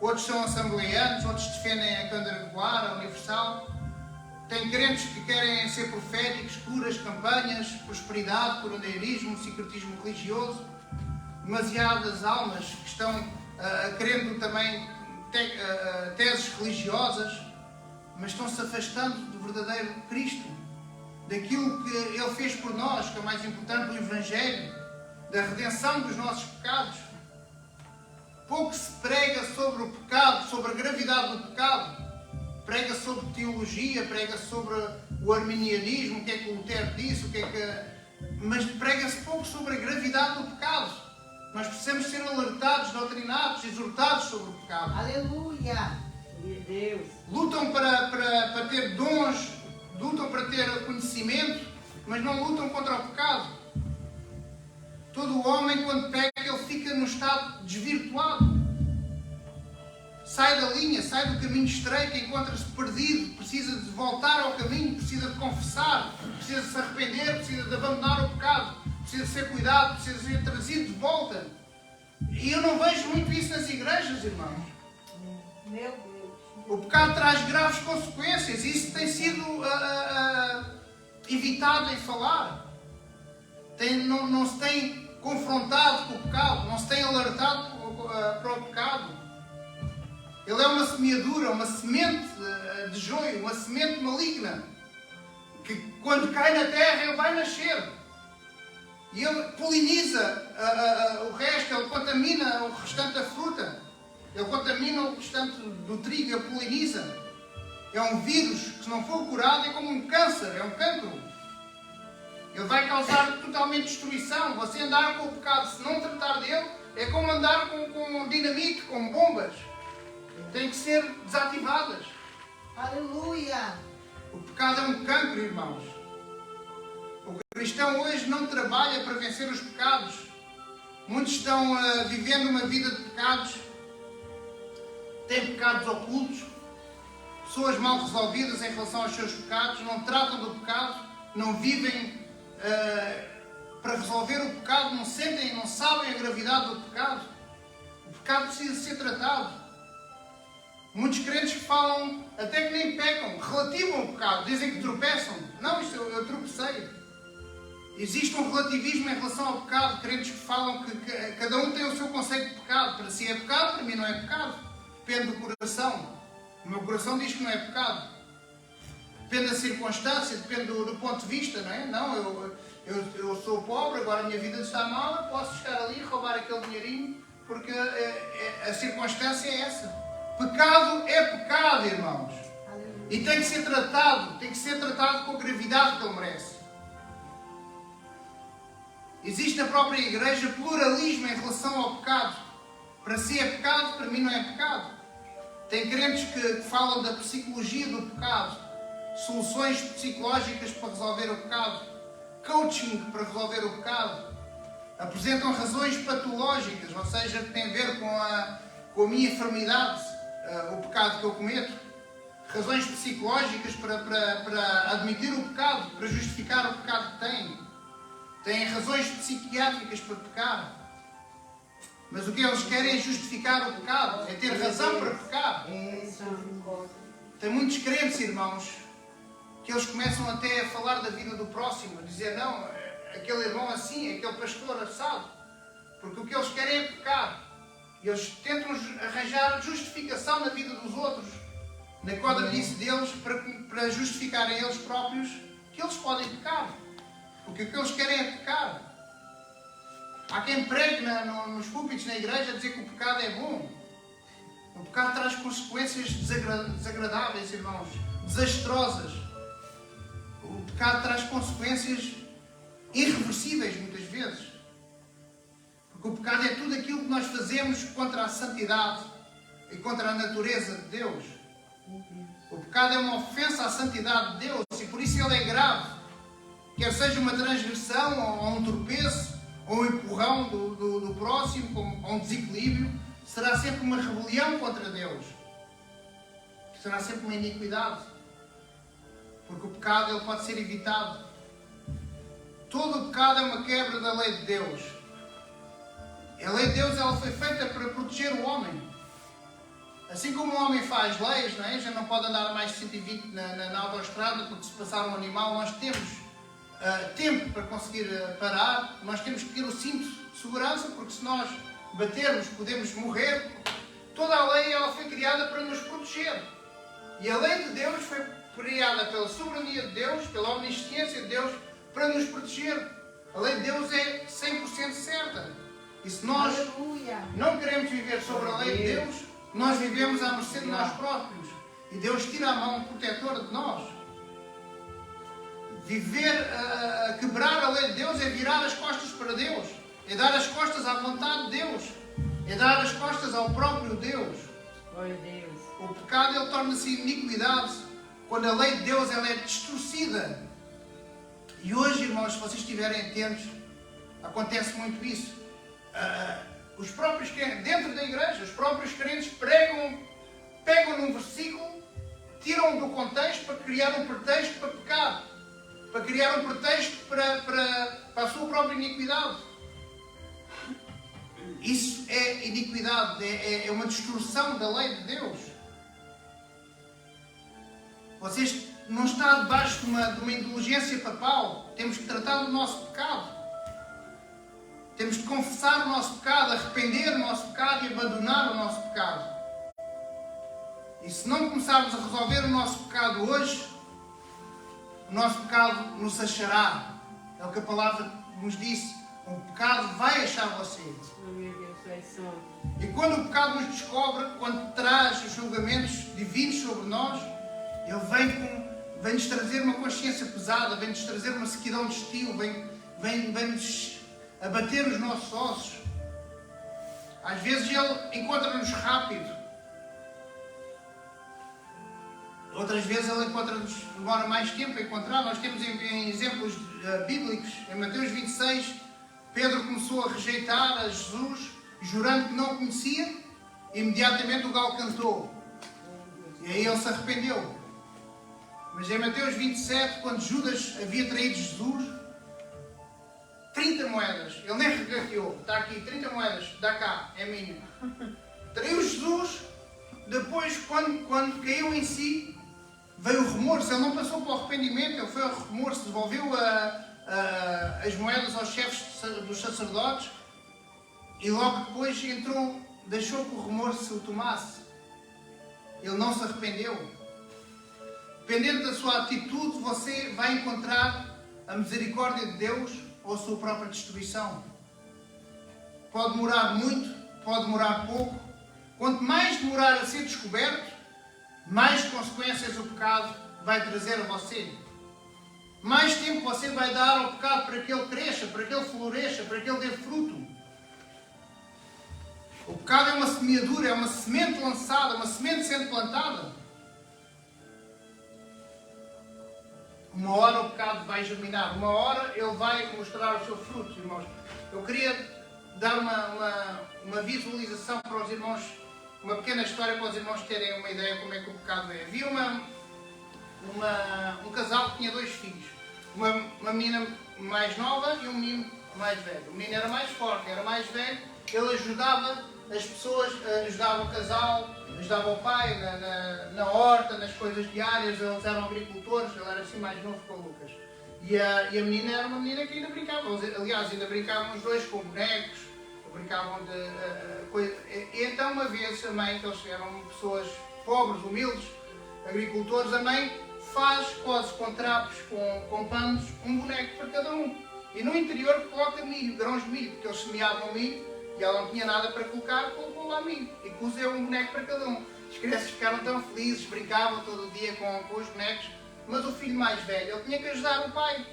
[SPEAKER 1] outros são assembleianos, outros defendem a quadrangular, a universal. Tem crentes que querem ser proféticos, curas, campanhas, prosperidade, curandeirismo, secretismo religioso. Demasiadas almas que estão querendo também teses religiosas, mas estão-se afastando do verdadeiro Cristo, daquilo que Ele fez por nós, que é o mais importante, do Evangelho, da redenção dos nossos pecados. Pouco se prega sobre o pecado, sobre a gravidade do pecado. Prega sobre teologia, prega sobre o arminianismo, o que é que o Lutero disse, mas prega-se pouco sobre a gravidade do pecado. Nós precisamos ser alertados, doutrinados, exortados sobre o pecado.
[SPEAKER 2] Aleluia!
[SPEAKER 3] Glória a Deus.
[SPEAKER 1] Lutam para ter dons, lutam para ter conhecimento, mas não lutam contra o pecado. Todo o homem, quando peca, ele fica num estado desvirtuado. Sai da linha, sai do caminho estreito, encontra-se perdido, precisa de voltar ao caminho, precisa de confessar, precisa de se arrepender, precisa de abandonar o pecado, precisa de ser cuidado, precisa de ser trazido de volta. E eu não vejo muito isso nas igrejas, irmãos.
[SPEAKER 2] Meu Deus!
[SPEAKER 1] O pecado traz graves consequências e isso tem sido evitado em falar. Não se tem confrontado com o pecado, não se tem alertado para o pecado. Ele é uma semeadura, uma semente de joio, uma semente maligna, que quando cai na terra ele vai nascer. E ele poliniza o resto, ele contamina o restante da fruta, ele contamina o restante do trigo, ele poliniza. É um vírus que, se não for curado, é como um câncer, é um cancro. Ele vai causar totalmente destruição. Você andar com o pecado, se não tratar dele, é como andar com dinamite, com bombas. Têm que ser desativadas.
[SPEAKER 2] Aleluia!
[SPEAKER 1] O pecado é um cancro, irmãos. O cristão hoje não trabalha para vencer os pecados. Muitos estão vivendo uma vida de pecados. Têm pecados ocultos. Pessoas mal resolvidas em relação aos seus pecados. Não tratam do pecado. Não vivem para resolver o pecado. Não sentem, não sabem a gravidade do pecado. O pecado precisa ser tratado. Muitos crentes que falam, até que nem pecam, relativam o pecado, dizem que tropeçam. Não, isto eu tropecei. Existe um relativismo em relação ao pecado, crentes que falam que cada um tem o seu conceito de pecado. Para si é pecado, para mim não é pecado. Depende do coração. O meu coração diz que não é pecado. Depende da circunstância, depende do ponto de vista, não é? Não, eu sou pobre, agora a minha vida está mal, eu posso chegar ali e roubar aquele dinheirinho, porque a circunstância é essa. Pecado é pecado, irmãos.
[SPEAKER 2] Aleluia.
[SPEAKER 1] E tem que ser tratado com a gravidade que ele merece. Existe na própria igreja pluralismo em relação ao pecado. Para si é pecado, para mim não é pecado. Tem crentes que falam da psicologia do pecado, soluções psicológicas para resolver o pecado, coaching para resolver o pecado. Apresentam razões patológicas, ou seja, que têm a ver com a minha enfermidade, o pecado que eu cometo. Razões psicológicas para admitir o pecado, para justificar o pecado que têm. Têm razões psiquiátricas para pecar. Mas o que eles querem é justificar o pecado, é ter razão para pecar. Tem muitos crentes, irmãos, que eles começam até a falar da vida do próximo, a dizer, não, aquele irmão assim, aquele pastor assado. Porque o que eles querem é pecar. E eles tentam arranjar justificação na vida dos outros, na quadrilhice deles, para justificarem eles próprios que eles podem pecar. Porque o que eles querem é pecar. Há quem pregue nos púlpitos na igreja a dizer que o pecado é bom. O pecado traz consequências desagradáveis, irmãos, desastrosas. O pecado traz consequências irreversíveis, muitas vezes. Porque o pecado é tudo aquilo que nós fazemos contra a santidade e contra a natureza de Deus. O pecado é uma ofensa à santidade de Deus e por isso ele é grave. Quer seja uma transgressão ou um tropeço, ou um empurrão do próximo, ou um desequilíbrio, será sempre uma rebelião contra Deus. Será sempre uma iniquidade. Porque o pecado ele pode ser evitado. Todo o pecado é uma quebra da lei de Deus. A lei de Deus ela foi feita para proteger o homem. Assim como o homem faz leis, não é? Já não pode andar a mais de 120 na autoestrada porque se passar um animal, nós temos tempo para conseguir parar, nós temos que ter o cinto de segurança porque se nós batermos podemos morrer. Toda a lei ela foi criada para nos proteger. E a lei de Deus foi criada pela soberania de Deus, pela omnisciência de Deus, para nos proteger. A lei de Deus é 100% certa. E se nós
[SPEAKER 2] Aleluia.
[SPEAKER 1] não queremos viver sobre a lei de Deus, nós vivemos à mercê de nós próprios. E Deus tira a mão protetora de nós. Quebrar a lei de Deus é virar as costas para Deus. É dar as costas à vontade de Deus. É dar as costas ao próprio Deus.
[SPEAKER 3] Glória a Deus.
[SPEAKER 1] O pecado ele torna-se iniquidade quando a lei de Deus ela é distorcida. E hoje, irmãos, se vocês estiverem atentos, acontece muito isso. Os próprios crentes, dentro da igreja, os próprios crentes pegam num versículo, tiram do contexto para criar um pretexto para pecar, para criar um pretexto para a sua própria iniquidade. Isso é iniquidade, é uma distorção da lei de Deus. Vocês não estão debaixo de uma indulgência papal. Temos que tratar do nosso pecado. Temos de confessar o nosso pecado, arrepender do nosso pecado e abandonar o nosso pecado. E se não começarmos a resolver o nosso pecado hoje, o nosso pecado nos achará. É o que a palavra nos disse. O pecado vai achar vocês.
[SPEAKER 3] Meu Deus, tu és santo.
[SPEAKER 1] E quando o pecado nos descobre, quando traz os julgamentos divinos sobre nós, ele vem-nos trazer uma consciência pesada, vem-nos trazer uma sequidão de estilo, vem-nos abater os nossos ossos. Às vezes ele encontra-nos rápido. Outras vezes ele demora mais tempo a encontrar. Nós temos em exemplos bíblicos, em Mateus 26, Pedro começou a rejeitar a Jesus, jurando que não o conhecia, e imediatamente o galo cantou. E aí ele se arrependeu. Mas em Mateus 27, quando Judas havia traído Jesus, 30 moedas, ele nem regateou, está aqui, 30 moedas, dá cá, é minha. Traiu Jesus, depois quando caiu em si, veio o remorso, ele não passou para o arrependimento, ele foi ao remorso, devolveu as moedas aos chefes dos sacerdotes e logo depois deixou que o remorso o tomasse. Ele não se arrependeu. Dependendo da sua atitude, você vai encontrar a misericórdia de Deus ou a sua própria destruição. Pode demorar muito, pode demorar pouco. Quanto mais demorar a ser descoberto, mais consequências o pecado vai trazer a você. Mais tempo você vai dar ao pecado para que ele cresça, para que ele floresça, para que ele dê fruto. O pecado é uma semeadura, é uma semente lançada, uma semente sendo plantada. Uma hora o pecado vai germinar, uma hora ele vai mostrar o seu fruto, irmãos. Eu queria dar uma visualização para os irmãos, uma pequena história para os irmãos terem uma ideia de como é que o pecado é. Havia um casal que tinha 2 filhos, uma menina mais nova e um menino mais velho. O menino era mais forte, era mais velho, ele ajudava as pessoas, ajudava o casal, ajudava o pai na horta, nas coisas diárias. Eles eram agricultores, ele era assim mais novo que o Lucas. E a menina era uma menina que ainda brincava. Aliás, ainda brincavam os dois com bonecos, brincavam de coisas. E então uma vez a mãe, que eles eram pessoas pobres, humildes, agricultores, a mãe cose com trapos, com panos, um boneco para cada um. E no interior coloca milho, grãos de milho, porque eles semeavam milho e ela não tinha nada para colocar, colocou lá milho. E cozeu um boneco para cada um. As crianças ficaram tão felizes, brincavam todo o dia com os bonecos. Mas o filho mais velho, ele tinha que ajudar o pai.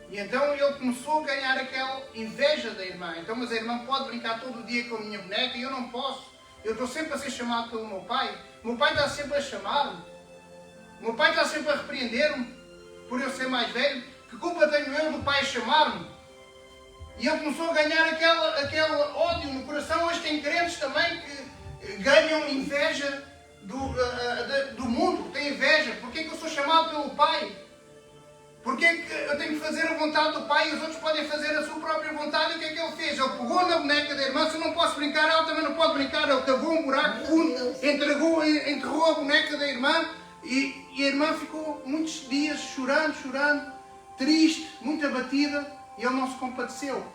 [SPEAKER 1] E então ele começou a ganhar aquela inveja da irmã. Então, mas a irmã pode brincar todo o dia com a minha boneca e eu não posso. Eu estou sempre a ser chamado pelo meu pai. O meu pai está sempre a chamar-me. O meu pai está sempre a repreender-me por eu ser mais velho. Que culpa tenho eu do pai chamar-me? E ele começou a ganhar aquele ódio no coração. Hoje tem crentes também que ganham inveja do mundo. Tem inveja. Porquê que eu sou chamado pelo pai? Porque é que eu tenho que fazer a vontade do pai e os outros podem fazer a sua própria vontade? E o que é que ele fez? Ele pegou na boneca da irmã, se eu não posso brincar, ela também não pode brincar. Ele cavou um buraco fundo, enterrou a boneca da irmã e a irmã ficou muitos dias chorando, triste, muito abatida, e ele não se compadeceu.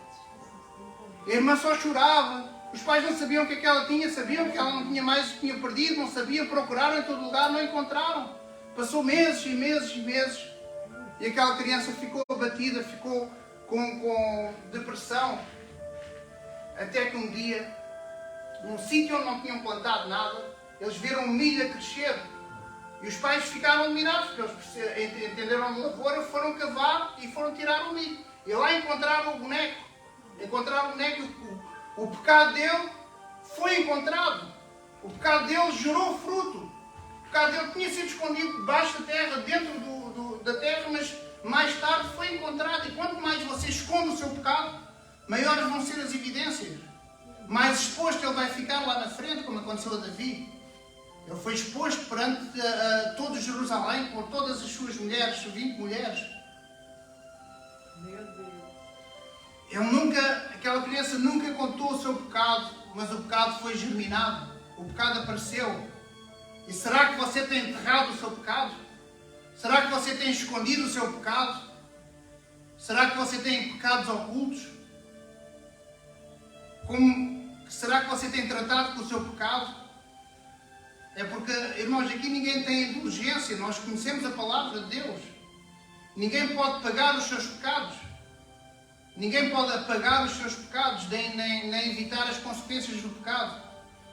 [SPEAKER 1] A irmã só chorava. Os pais não sabiam o que é que ela tinha, sabiam que ela não tinha mais, tinha perdido, não sabiam, procuraram em todo lugar, não encontraram. Passou meses e meses e meses. E aquela criança ficou abatida, ficou com depressão. Até que um dia, num sítio onde não tinham plantado nada, eles viram um milho a crescer. E os pais ficaram admirados, porque eles entenderam a lavoura, foram cavar e foram tirar o milho. E lá encontraram o boneco. Encontraram o boneco. O pecado dele foi encontrado. O pecado dele gerou fruto. O pecado dele tinha sido escondido debaixo da terra, dentro da terra, mas mais tarde foi encontrado. E quanto mais você esconde o seu pecado, maiores vão ser as evidências. Mais exposto ele vai ficar lá na frente, como aconteceu a Davi. Ele foi exposto perante todo Jerusalém, com todas as suas mulheres, 20 mulheres.
[SPEAKER 3] Meu Deus.
[SPEAKER 1] Aquela criança nunca contou o seu pecado, mas o pecado foi germinado. O pecado apareceu. E será que você tem enterrado o seu pecado? Será que você tem escondido o seu pecado? Será que você tem pecados ocultos? Será que você tem tratado com o seu pecado? É porque, irmãos, aqui ninguém tem indulgência. Nós conhecemos a palavra de Deus. Ninguém pode pagar os seus pecados. Ninguém pode apagar os seus pecados, nem evitar as consequências do pecado.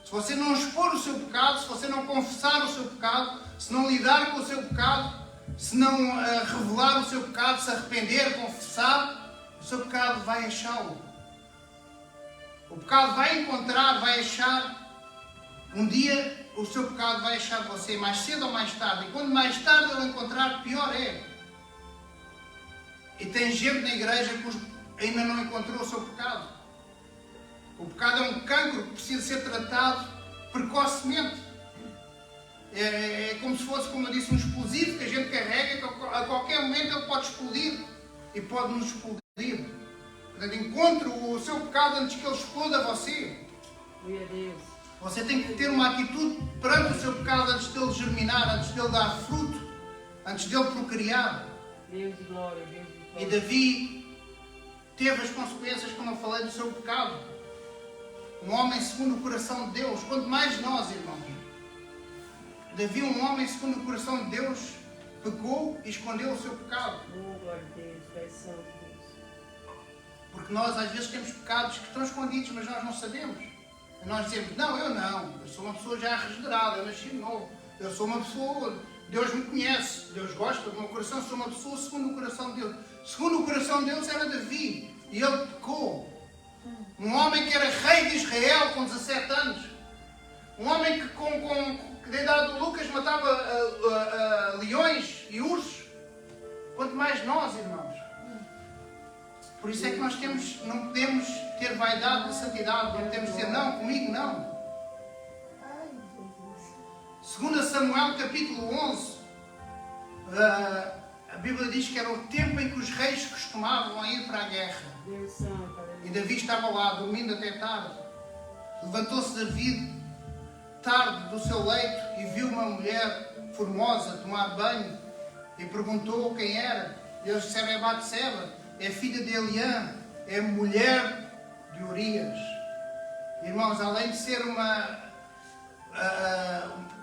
[SPEAKER 1] Se você não expor o seu pecado, se você não confessar o seu pecado, se não lidar com o seu pecado, se não revelar o seu pecado, se arrepender, confessar, o seu pecado vai achá-lo. O pecado vai encontrar, vai achar. Um dia o seu pecado vai achar você, mais cedo ou mais tarde. E quando mais tarde ele encontrar, pior é. E tem gente na igreja que ainda não encontrou o seu pecado. O pecado é um cancro que precisa ser tratado precocemente. É como se fosse, como eu disse, um explosivo que a gente carrega, que a qualquer momento ele pode explodir e pode nos explodir. Portanto, encontre o seu pecado antes que ele exploda você.
[SPEAKER 3] Glória a Deus.
[SPEAKER 1] Você tem que ter uma atitude perante o seu pecado antes dele germinar, antes dele dar fruto, antes dele procriar.
[SPEAKER 3] Deus de glória, Deus de glória.
[SPEAKER 1] E Davi teve as consequências, como eu falei, do seu pecado. Um homem segundo o coração de Deus. Quanto mais nós, irmãos. Davi, um homem segundo o coração de Deus, pecou e escondeu o seu pecado.
[SPEAKER 3] Oh, glória a Deus, Pai Santo, Deus.
[SPEAKER 1] Porque nós às vezes temos pecados que estão escondidos, mas nós não sabemos. E nós dizemos, não, eu sou uma pessoa já regenerada, eu nasci de novo. Eu sou uma pessoa, Deus me conhece, Deus gosta do meu coração, eu sou uma pessoa segundo o coração de Deus. Segundo o coração de Deus era Davi, e ele pecou. Um homem que era rei de Israel com 17 anos. Um homem que da idade de Lucas matava leões e ursos. Quanto mais nós, irmãos. Por isso é que nós não podemos ter vaidade de santidade. Não podemos dizer, não, comigo não. 2 Samuel capítulo 11. A Bíblia diz que era o tempo em que os reis costumavam ir para a guerra.
[SPEAKER 3] Deus Santo, aleluia.
[SPEAKER 1] E Davi estava lá, dormindo até tarde. Levantou-se Davi tarde do seu leito e viu uma mulher formosa tomar banho e perguntou quem era. E eles disseram, é Batseba, é filha de Eliã, é mulher de Urias. Irmãos, além de ser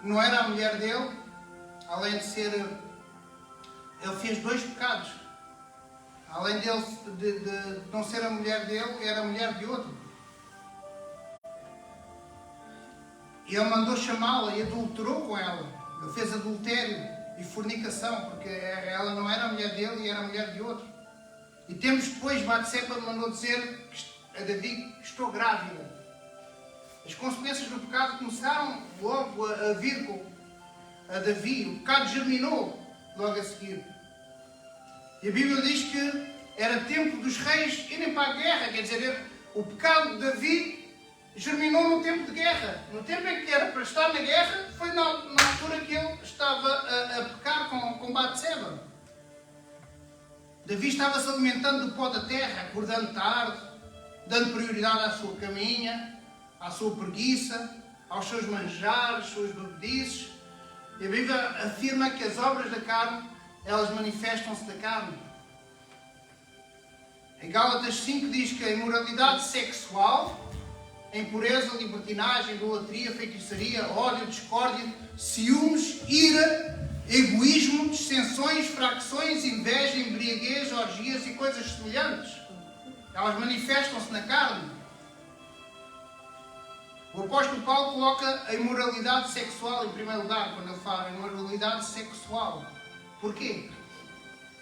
[SPEAKER 1] não era a mulher dele, além de ser... Ele fez 2 pecados. Além de não ser a mulher dele, era a mulher de outro. E ele mandou chamá-la e adulterou com ela. Ele fez adultério e fornicação, porque ela não era a mulher dele e era a mulher de outro. E temos depois, Batseba mandou dizer a Davi, estou grávida. As consequências do pecado começaram logo a vir com a Davi. O pecado germinou logo a seguir. E a Bíblia diz que era tempo dos reis irem para a guerra. Quer dizer, o pecado de Davi germinou no tempo de guerra. No tempo em que era para estar na guerra, foi na altura que ele estava a pecar com Batseba. Davi estava se alimentando do pó da terra, acordando tarde, dando prioridade à sua caminha, à sua preguiça, aos seus manjares, às suas bebedices. E a Bíblia afirma que as obras da carne, elas manifestam-se da carne. Em Gálatas 5 diz que a imoralidade sexual, a impureza, libertinagem, idolatria, feitiçaria, ódio, discórdia, ciúmes, ira, egoísmo, dissensões, fracções, inveja, embriaguez, orgias e coisas semelhantes. Elas manifestam-se na carne. O apóstolo Paulo coloca a imoralidade sexual em primeiro lugar, quando ele fala em imoralidade sexual. Porquê?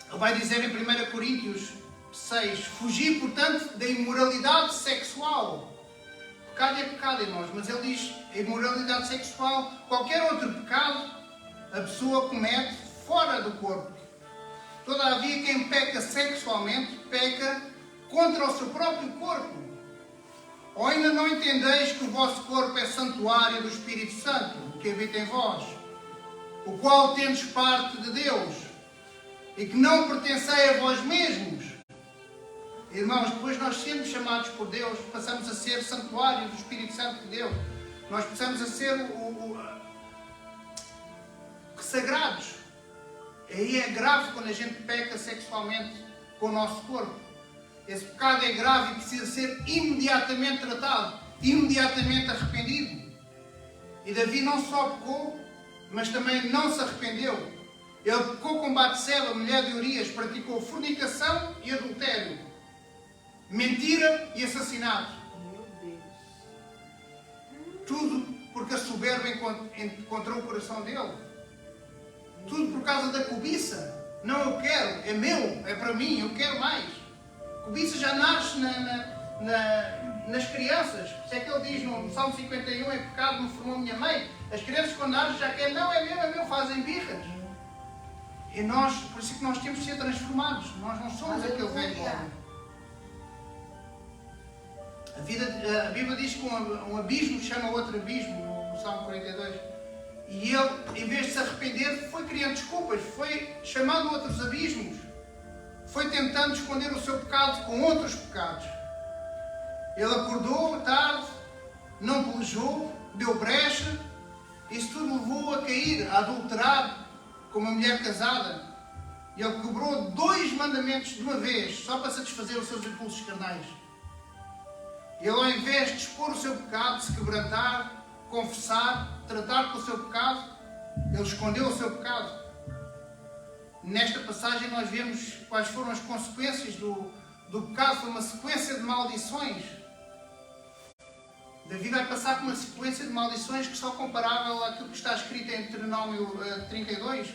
[SPEAKER 1] Ele vai dizer em 1 Coríntios 6, fugir, portanto, da imoralidade sexual. Pecado é pecado, irmãos, mas ele diz a imoralidade sexual, qualquer outro pecado, a pessoa comete fora do corpo. Todavia, quem peca sexualmente, peca contra o seu próprio corpo. Ou ainda não entendeis que o vosso corpo é santuário do Espírito Santo, que habita em vós, o qual tendes parte de Deus, e que não pertencei a vós mesmos. Irmãos, depois nós sendo chamados por Deus, passamos a ser santuário do Espírito Santo de Deus. Nós passamos a ser sagrados. Aí é grave quando a gente peca sexualmente com o nosso corpo. Esse pecado é grave e precisa ser imediatamente tratado, imediatamente arrependido. E Davi não só pecou, mas também não se arrependeu. Ele pecou com Batseba, mulher de Urias, praticou fornicação e adultério, mentira e assassinato.
[SPEAKER 3] Meu Deus.
[SPEAKER 1] Tudo porque a soberba encontrou o coração dele. Tudo por causa da cobiça. Não, eu quero, é meu, é para mim, eu quero mais. Cobiça já nasce nas crianças. Isso é que ele diz no Salmo 51, é pecado me formou minha mãe. As crianças quando nascem já querem, não, é meu, fazem birras. E nós, por isso é que nós temos de ser transformados. Nós não somos aquele velho homem. A Bíblia diz que um abismo chama outro abismo, no Salmo 42. E ele, em vez de se arrepender, foi criando desculpas, foi chamando outros abismos. Foi tentando esconder o seu pecado com outros pecados. Ele acordou tarde, não pelejou, deu brecha. Isso tudo levou a cair, a adulterar com uma mulher casada. E ele quebrou 2 mandamentos de uma vez, só para satisfazer os seus impulsos carnais. Ele, ao invés de expor o seu pecado, se quebrantar, confessar, tratar com o seu pecado, ele escondeu o seu pecado. Nesta passagem nós vemos quais foram as consequências do pecado. Foi uma sequência de maldições. Davi vai passar por uma sequência de maldições que só comparável àquilo que está escrito em Deuteronômio 32.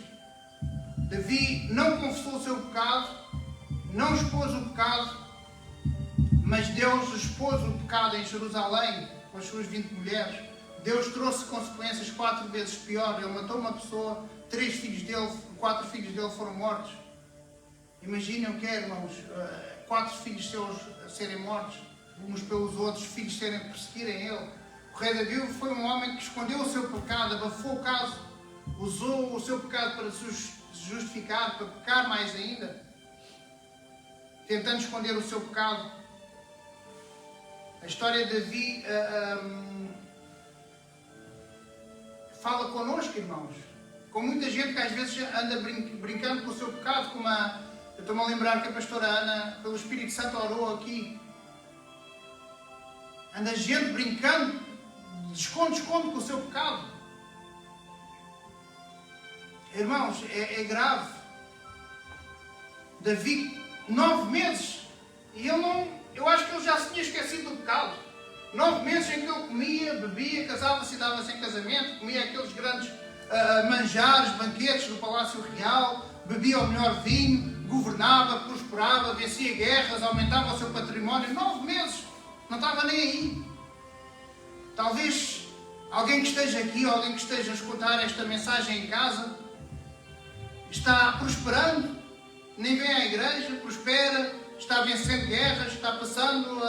[SPEAKER 1] Davi não confessou o seu pecado, não expôs o pecado, mas Deus expôs o pecado em Jerusalém com as suas 20 mulheres. Deus trouxe consequências 4 vezes pior. Ele matou uma pessoa, 3 filhos dele, 4 filhos dele foram mortos. Imaginem o que é, irmãos, 4 filhos seus serem mortos, uns pelos outros, filhos perseguirem ele. O rei Davi foi um homem que escondeu o seu pecado, abafou o caso, usou o seu pecado para se justificar, para pecar mais ainda, tentando esconder o seu pecado. A história de Davi fala connosco, irmãos. Com muita gente que às vezes anda brincando com o seu pecado, como eu estou-me a lembrar que a pastora Ana, pelo Espírito Santo, orou aqui. Anda gente brincando, esconde com o seu pecado. Irmãos, é grave. Davi, 9 meses, e ele não, eu acho que ele já se tinha esquecido do pecado. 9 meses em que ele comia, bebia, casava-se e dava-se em casamento, comia aqueles grandes manjares, banquetes do Palácio Real, bebia o melhor vinho, governava, prosperava, vencia guerras, aumentava o seu património. 9 meses, não estava nem aí. Talvez alguém que esteja aqui, alguém que esteja a escutar esta mensagem em casa, está prosperando, nem vem à igreja, prospera, está vencendo guerras, está passando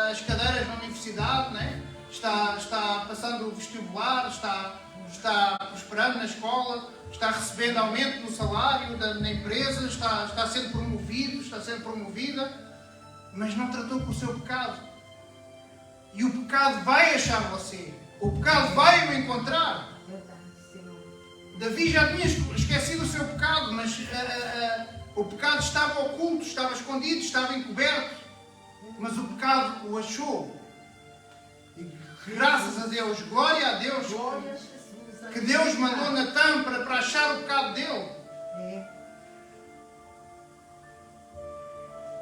[SPEAKER 1] as cadeiras na universidade, né? está passando o vestibular, está prosperando na escola, está recebendo aumento no salário na empresa, está sendo promovido, está sendo promovida, mas não tratou com o seu pecado. E o pecado vai achar você. O pecado vai o encontrar.
[SPEAKER 2] Verdade, Senhor.
[SPEAKER 1] Davi já tinha esquecido o seu pecado, mas o pecado estava oculto, estava escondido, estava encoberto. Mas o pecado o achou. E graças a Deus, glória a Deus,
[SPEAKER 2] Glória a Jesus.
[SPEAKER 1] que Deus mandou Natã para achar o pecado dele.
[SPEAKER 2] É.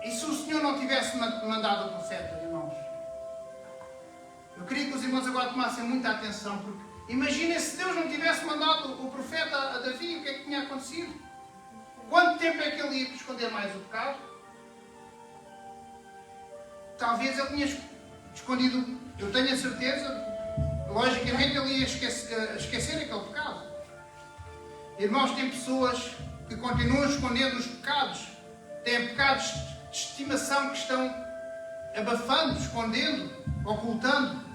[SPEAKER 1] E se o Senhor não tivesse mandado o profeta, irmãos? Eu queria que os irmãos agora tomassem muita atenção, porque imaginem se Deus não tivesse mandado o profeta a Davi, o que é que tinha acontecido? Quanto tempo é que ele ia esconder mais o pecado? Talvez ele tinha escondido, eu tenho a certeza, logicamente ele ia esquecer aquele pecado. Irmãos, tem pessoas que continuam escondendo os pecados, têm pecados de estimação que estão abafando, escondendo, ocultando.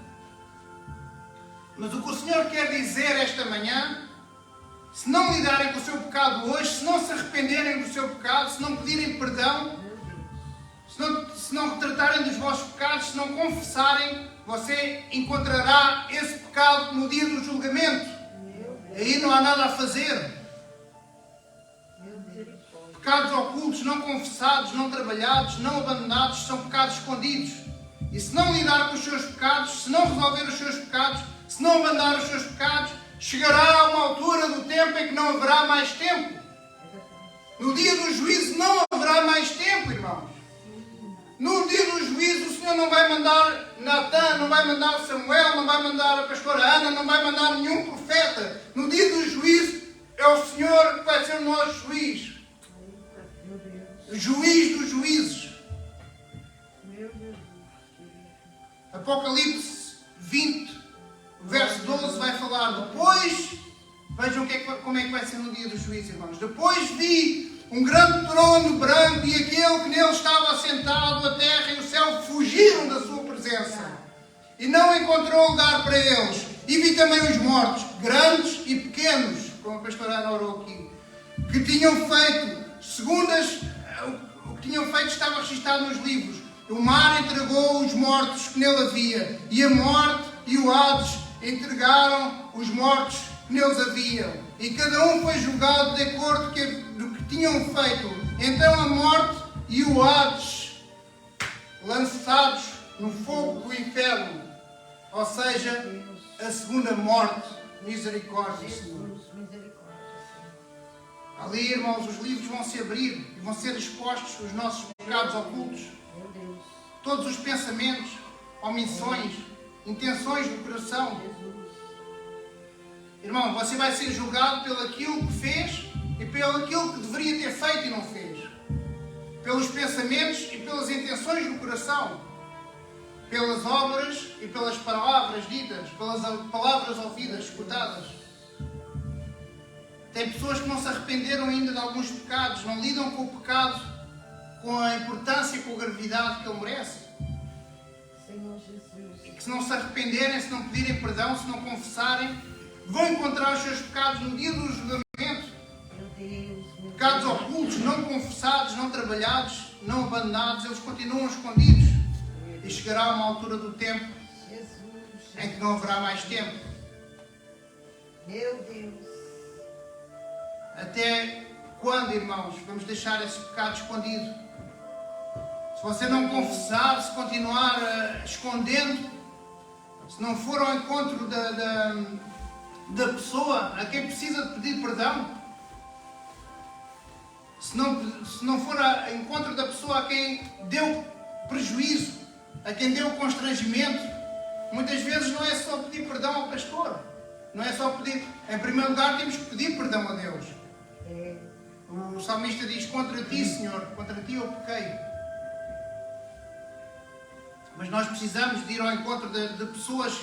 [SPEAKER 1] Mas o que o Senhor quer dizer esta manhã, se não lidarem com o seu pecado hoje, se não se arrependerem do seu pecado, se não pedirem perdão, se não retratarem dos vossos pecados, se não confessarem, você encontrará esse pecado no dia do julgamento. Aí não há nada a fazer. Pecados ocultos, não confessados, não trabalhados, não abandonados, são pecados escondidos. E se não lidar com os seus pecados, se não resolver os seus pecados, se não abandonar os seus pecados, chegará a uma altura do tempo em que não haverá mais tempo. No dia do juízo não haverá mais tempo, irmãos. No dia do juízo o Senhor não vai mandar Natã, não vai mandar Samuel, não vai mandar a pastora Ana, não vai mandar nenhum profeta. No dia do juízo é o Senhor que vai ser o nosso juiz. O juiz dos juízes. Apocalipse 20, verso 12 vai falar depois. Vejam como é que vai ser no dia do juízo, irmãos. Depois vi um grande trono branco e aquele que nele estava assentado, a terra e o céu fugiram da sua presença. E não encontrou lugar para eles. E vi também os mortos, grandes e pequenos, como a pastora Ana orou aqui, que tinham feito, segundo o que tinham feito estava registado nos livros. O mar entregou os mortos que nele havia, e a morte e o Hades entregaram os mortos que neles haviam. E cada um foi julgado de acordo do que tinham feito. Então a morte e o Hades lançados no fogo do inferno. Ou seja, a segunda morte. Misericórdia, Senhor. Ali, irmãos, os livros vão se abrir e vão ser expostos os nossos pecados ocultos. Todos os pensamentos, omissões, intenções do coração. Irmão, você vai ser julgado pelo aquilo que fez e pelo aquilo que deveria ter feito e não fez. Pelos pensamentos e pelas intenções do coração. Pelas obras e pelas palavras ditas, pelas palavras ouvidas, escutadas. Tem pessoas que não se arrependeram ainda de alguns pecados, não lidam com o pecado com a importância e com a gravidade que ele merece.
[SPEAKER 2] Senhor Jesus.
[SPEAKER 1] E que se não se arrependerem, se não pedirem perdão, se não confessarem, vão encontrar os seus pecados no dia do julgamento.
[SPEAKER 2] Meu Deus, meu
[SPEAKER 1] Pecados
[SPEAKER 2] Deus.
[SPEAKER 1] ocultos, não confessados, não trabalhados, não abandonados, eles continuam escondidos. E chegará uma altura do tempo
[SPEAKER 2] Jesus.
[SPEAKER 1] em que não haverá mais tempo.
[SPEAKER 2] Meu Deus.
[SPEAKER 1] Até quando, irmãos, vamos deixar esse pecado escondido? Se você não confessar, se continuar escondendo, se não for ao encontro da pessoa a quem precisa de pedir perdão, se não for ao encontro da pessoa a quem deu prejuízo, a quem deu constrangimento, muitas vezes não é só pedir perdão ao pastor, não é só pedir, em primeiro lugar temos que pedir perdão a Deus. O salmista diz: contra ti, Senhor, contra ti eu pequei. Mas nós precisamos de ir ao encontro de pessoas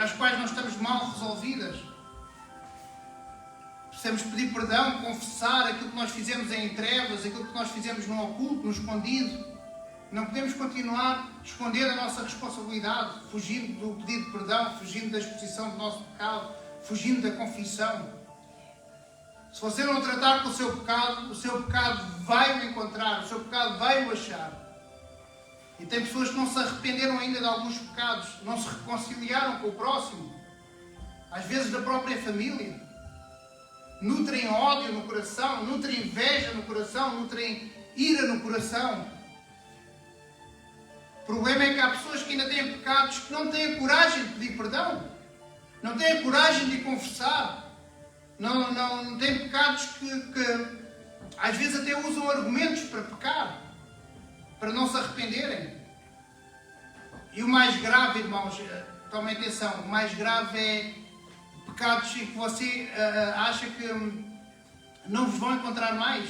[SPEAKER 1] às quais nós estamos mal resolvidas. Precisamos pedir perdão, confessar aquilo que nós fizemos em trevas, aquilo que nós fizemos no oculto, no escondido. Não podemos continuar escondendo a nossa responsabilidade, fugindo do pedido de perdão, fugindo da exposição do nosso pecado, fugindo da confissão. Se você não tratar com o seu pecado vai o encontrar, o seu pecado vai o achar. E tem pessoas que não se arrependeram ainda de alguns pecados, não se reconciliaram com o próximo, às vezes da própria família. Nutrem ódio no coração, nutrem inveja no coração, nutrem ira no coração. O problema é que há pessoas que ainda têm pecados que não têm a coragem de pedir perdão, não têm a coragem de confessar, não têm pecados que às vezes até usam argumentos para pecar, para não se arrependerem. E o mais grave, irmãos, tomem atenção, o mais grave é pecados em que você acha que não vos vão encontrar mais.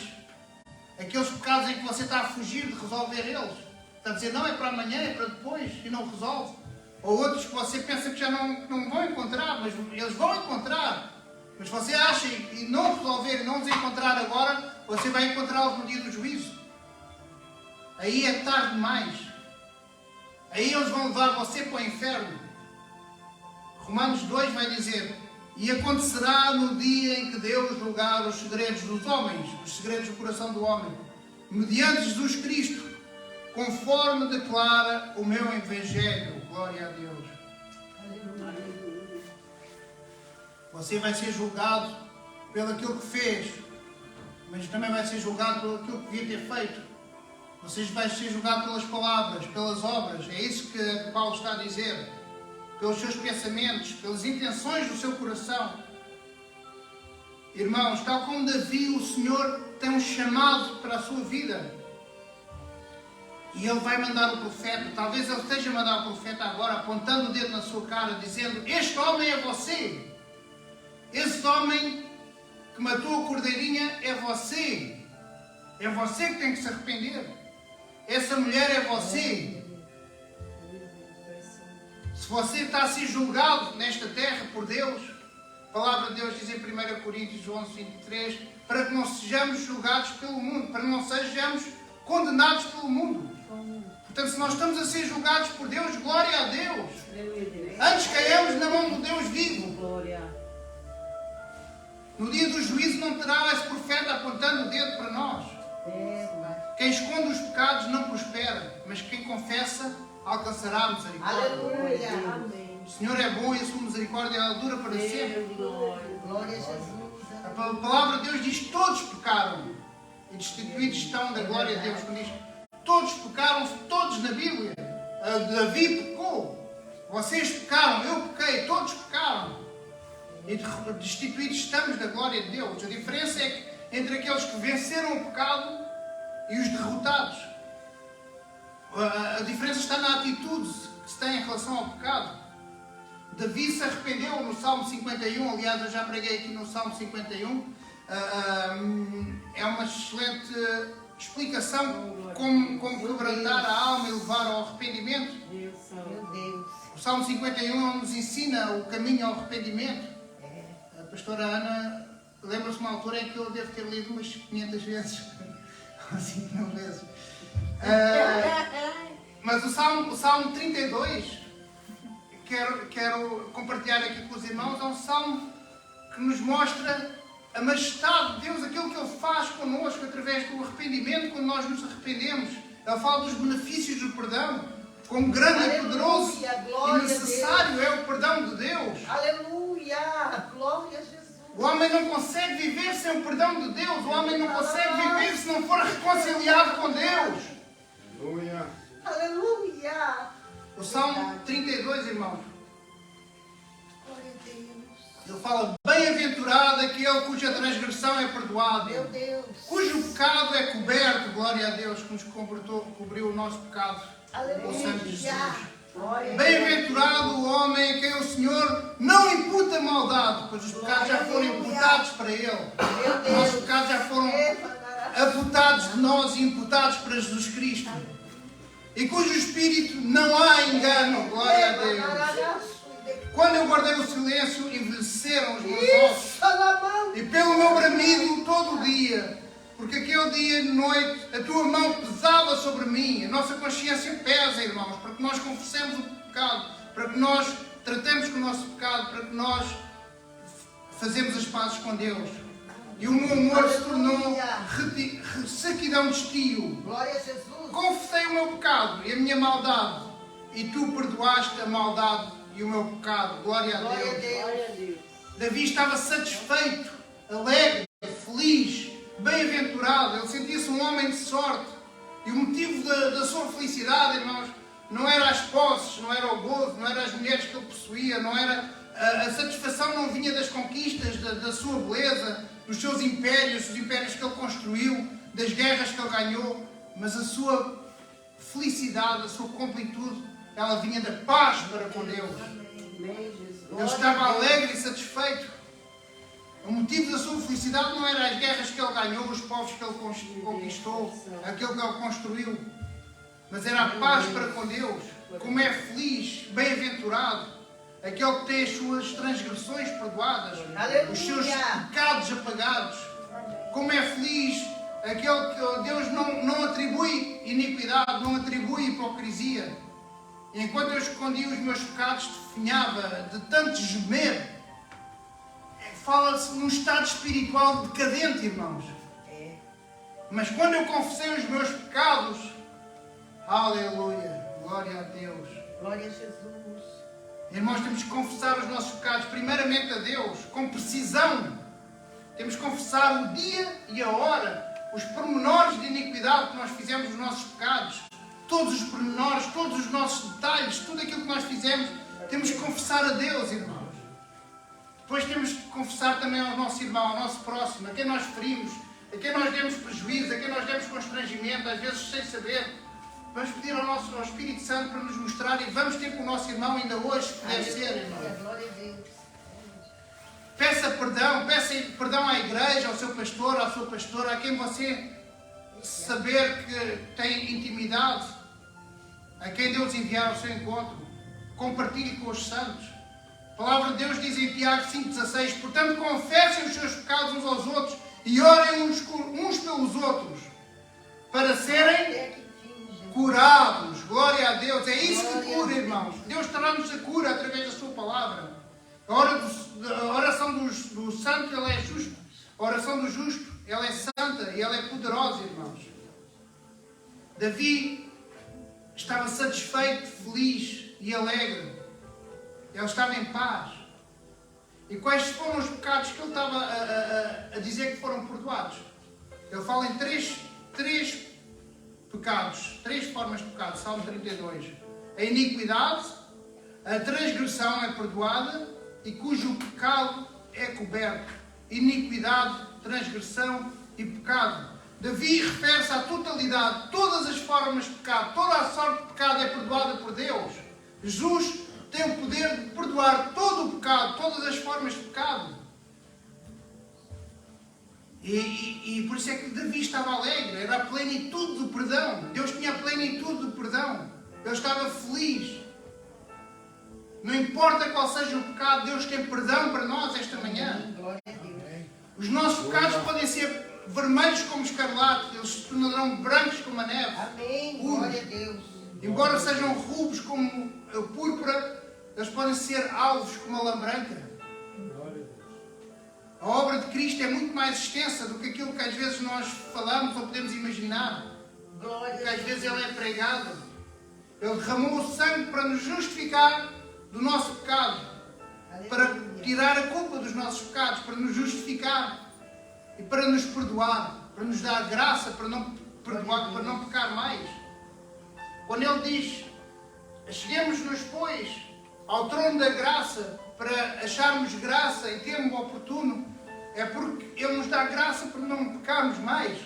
[SPEAKER 1] Aqueles pecados em que você está a fugir de resolver eles. Está a dizer, não, é para amanhã, é para depois, e não resolve. Ou outros que você pensa que já não vão encontrar, mas eles vão encontrar. Mas você acha e não resolver, e não os encontrar agora, você vai encontrá-los no dia do juízo. Aí é tarde demais. Aí eles vão levar você para o inferno. Romanos 2 vai dizer, e acontecerá no dia em que Deus julgar os segredos dos homens, os segredos do coração do homem, mediante Jesus Cristo, conforme declara o meu evangelho. Glória a Deus. Você vai ser julgado pelo aquilo que fez, mas também vai ser julgado pelo aquilo que devia ter feito. Você vai ser julgado pelas palavras, pelas obras. É isso que Paulo está a dizer. Pelos seus pensamentos, pelas intenções do seu coração. Irmãos, tal como Davi, o Senhor tem um chamado para a sua vida. E Ele vai mandar o profeta. Talvez Ele esteja a mandar o profeta agora, apontando o dedo na sua cara, dizendo, este homem é você. Esse homem que matou a cordeirinha é você. É você que tem que se arrepender. Essa mulher é você. Se você está a ser julgado nesta terra por Deus, a palavra de Deus diz em 1 Coríntios 11, 23, para que não sejamos julgados pelo mundo, para que não sejamos condenados pelo mundo. Portanto, se nós estamos a ser julgados por Deus, glória a Deus. Antes caiamos na mão do Deus vivo. No dia do juízo não terá esse profeta apontando o dedo para nós. Quem esconde os pecados não prospera, mas quem confessa alcançará a misericórdia.
[SPEAKER 2] Aleluia. Amém.
[SPEAKER 1] O Senhor é bom e a sua misericórdia ela dura para sempre.
[SPEAKER 2] Glória a Jesus.
[SPEAKER 1] A palavra de Deus diz todos pecaram e destituídos estão da glória de Deus. Quando diz todos pecaram, todos na Bíblia. Davi pecou, vocês pecaram, eu pequei, todos pecaram. E destituídos estamos da glória de Deus. A diferença é que entre aqueles que venceram o pecado e os derrotados. A diferença está na atitude que se tem em relação ao pecado. Davi se arrependeu no Salmo 51, aliás eu já preguei aqui no Salmo 51, é uma excelente explicação como quebrantar a alma e levar ao arrependimento.
[SPEAKER 2] Meu Deus.
[SPEAKER 1] O Salmo 51 nos ensina o caminho ao arrependimento. A pastora Ana lembra-se de uma altura em que eu devo ter lido umas 500 vezes, ou 5.000 vezes. Mas o Salmo 32, quero compartilhar aqui com os irmãos, é um salmo que nos mostra a majestade de Deus, aquilo que Ele faz connosco através do arrependimento, quando nós nos arrependemos. Ele fala dos benefícios do perdão, como grande e poderoso e necessário é o perdão de Deus.
[SPEAKER 2] Aleluia! Glória a Jesus!
[SPEAKER 1] O homem não consegue viver sem o perdão de Deus. O homem não consegue viver se não for reconciliado com Deus.
[SPEAKER 4] Aleluia.
[SPEAKER 2] Aleluia!
[SPEAKER 1] O Salmo 32, irmãos,
[SPEAKER 2] Glória a Deus!
[SPEAKER 1] ele fala, bem-aventurado aquele cuja transgressão é perdoada,
[SPEAKER 2] Meu Deus!
[SPEAKER 1] cujo pecado é coberto, glória a Deus, que nos cobriu o nosso pecado, o sangue de Jesus.
[SPEAKER 2] Aleluia!
[SPEAKER 1] Bem-aventurado o homem a quem o Senhor não imputa maldade, pois os pecados já foram imputados para ele. Os nossos pecados já foram amputados de nós e imputados para Jesus Cristo. E cujo espírito não há engano, glória a Deus. Quando eu guardei o silêncio, envelheceram os meus ossos. E pelo meu bramido todo o dia, porque aquele dia de noite a tua mão pesada pesava sobre mim. A nossa consciência pesa, irmãos, para que nós confessemos o pecado, para que nós tratemos com o nosso pecado, para que nós fazemos as pazes com Deus. E o meu amor se tornou sequidão de estio.
[SPEAKER 2] Glória a Jesus.
[SPEAKER 1] Confessei o meu pecado e a minha maldade, e tu perdoaste a maldade e o meu pecado. Glória a
[SPEAKER 2] Glória a
[SPEAKER 1] Deus.
[SPEAKER 2] Deus.
[SPEAKER 3] Glória a Deus.
[SPEAKER 1] Davi estava satisfeito, alegre, feliz, bem-aventurado. Ele sentia-se um homem de sorte. E o motivo da sua felicidade, irmãos, não era as posses, não era o gozo, não era as mulheres que ele possuía, não era a satisfação não vinha das conquistas, da sua beleza, dos seus impérios, os impérios que ele construiu, das guerras que ele ganhou, mas a sua felicidade, a sua completude, ela vinha da paz para com Deus.
[SPEAKER 3] Amém, Jesus.
[SPEAKER 1] Ele estava alegre e satisfeito. O motivo da sua felicidade não era as guerras que ele ganhou, os povos que ele conquistou, aquilo que ele construiu, mas era a paz para com Deus. Como é feliz, bem-aventurado, aquele que tem as suas transgressões perdoadas,
[SPEAKER 2] Aleluia.
[SPEAKER 1] os seus pecados apagados. Como é feliz aquele que Deus não atribui iniquidade, não atribui hipocrisia. E enquanto eu escondia os meus pecados, definhava de tanto gemer. Fala-se num estado espiritual decadente, irmãos.
[SPEAKER 2] É.
[SPEAKER 1] Mas quando eu confessei os meus pecados, aleluia, glória a Deus.
[SPEAKER 2] Glória a Jesus.
[SPEAKER 1] Irmãos, temos que confessar os nossos pecados, primeiramente a Deus, com precisão. Temos que confessar o dia e a hora, os pormenores de iniquidade que nós fizemos nos nossos pecados. Todos os pormenores, todos os nossos detalhes, tudo aquilo que nós fizemos, temos que confessar a Deus, irmãos. Depois temos que confessar também ao nosso irmão, ao nosso próximo, a quem nós ferimos, a quem nós demos prejuízo, a quem nós demos constrangimento, às vezes sem saber. Vamos pedir ao Espírito Santo para nos mostrar e vamos ter com o nosso irmão ainda hoje, se puder ser, irmão.
[SPEAKER 2] Glória a Deus.
[SPEAKER 1] Peça perdão à igreja, ao seu pastor, à sua pastora, a quem você saber que tem intimidade, a quem Deus enviar ao seu encontro. Compartilhe com os santos. A palavra de Deus diz em Tiago 5,16: portanto, confessem os seus pecados uns aos outros e orem uns pelos outros, para serem
[SPEAKER 2] Até que fim, Jesus.
[SPEAKER 1] curados. Glória a Deus. É isso que
[SPEAKER 2] Glória
[SPEAKER 1] cura,
[SPEAKER 2] a Deus.
[SPEAKER 1] irmãos. Deus trará-nos a cura através da sua palavra. A oração do santo, ela é justa. A oração do justo, ela é santa e ela é poderosa, irmãos. Davi estava satisfeito, feliz e alegre. Ele estava em paz. E quais foram os pecados que ele estava a dizer que foram perdoados? Ele fala em três pecados, três formas de pecado. Salmo 32. A iniquidade, a transgressão é perdoada e cujo pecado é coberto. Iniquidade, transgressão e pecado. Davi refere-se à totalidade, todas as formas de pecado, toda a sorte de pecado é perdoada por Deus. Jesus tem o poder de perdoar todo o pecado, todas as formas de pecado. E por isso é que Davi estava alegre, era a plenitude do perdão. Deus tinha a plenitude do perdão. Ele estava feliz. Não importa qual seja o pecado, Deus tem perdão para nós esta manhã.
[SPEAKER 2] Glória a Deus.
[SPEAKER 1] Os nossos pecados podem ser vermelhos como escarlate, eles se tornarão brancos como a neve.
[SPEAKER 2] Amém.
[SPEAKER 1] Puros.
[SPEAKER 2] Glória a Deus.
[SPEAKER 1] Embora sejam rubros como a púrpura, eles podem ser alvos como a lã branca. A obra de Cristo é muito mais extensa do que aquilo que às vezes nós falamos ou podemos imaginar.
[SPEAKER 2] Glória
[SPEAKER 1] Porque
[SPEAKER 2] a
[SPEAKER 1] às
[SPEAKER 2] Deus.
[SPEAKER 1] vezes Ele é pregado. Ele derramou o sangue para nos justificar do nosso pecado. Para
[SPEAKER 2] Aleluia.
[SPEAKER 1] tirar a culpa dos nossos pecados, para nos justificar e para nos perdoar, para nos dar graça, para não perdoar, para não pecar mais. Quando Ele diz: cheguemos-nos, pois, ao trono da graça, para acharmos graça em tempo oportuno, é porque Ele nos dá graça para não pecarmos mais.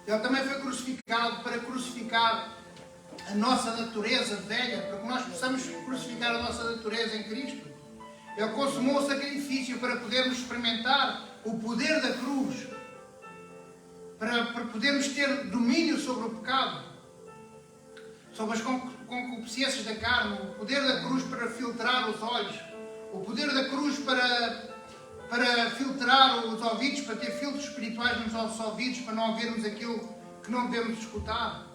[SPEAKER 1] Ele também foi crucificado para crucificar a nossa natureza velha, para que nós possamos crucificar a nossa natureza em Cristo. Ele consumou o sacrifício para podermos experimentar o poder da cruz, para podermos ter domínio sobre o pecado, sobre as concupiscências da carne, o poder da cruz para filtrar os olhos, o poder da cruz para para filtrar os ouvidos, para ter filtros espirituais nos nossos ouvidos, para não ouvirmos aquilo que não devemos escutar.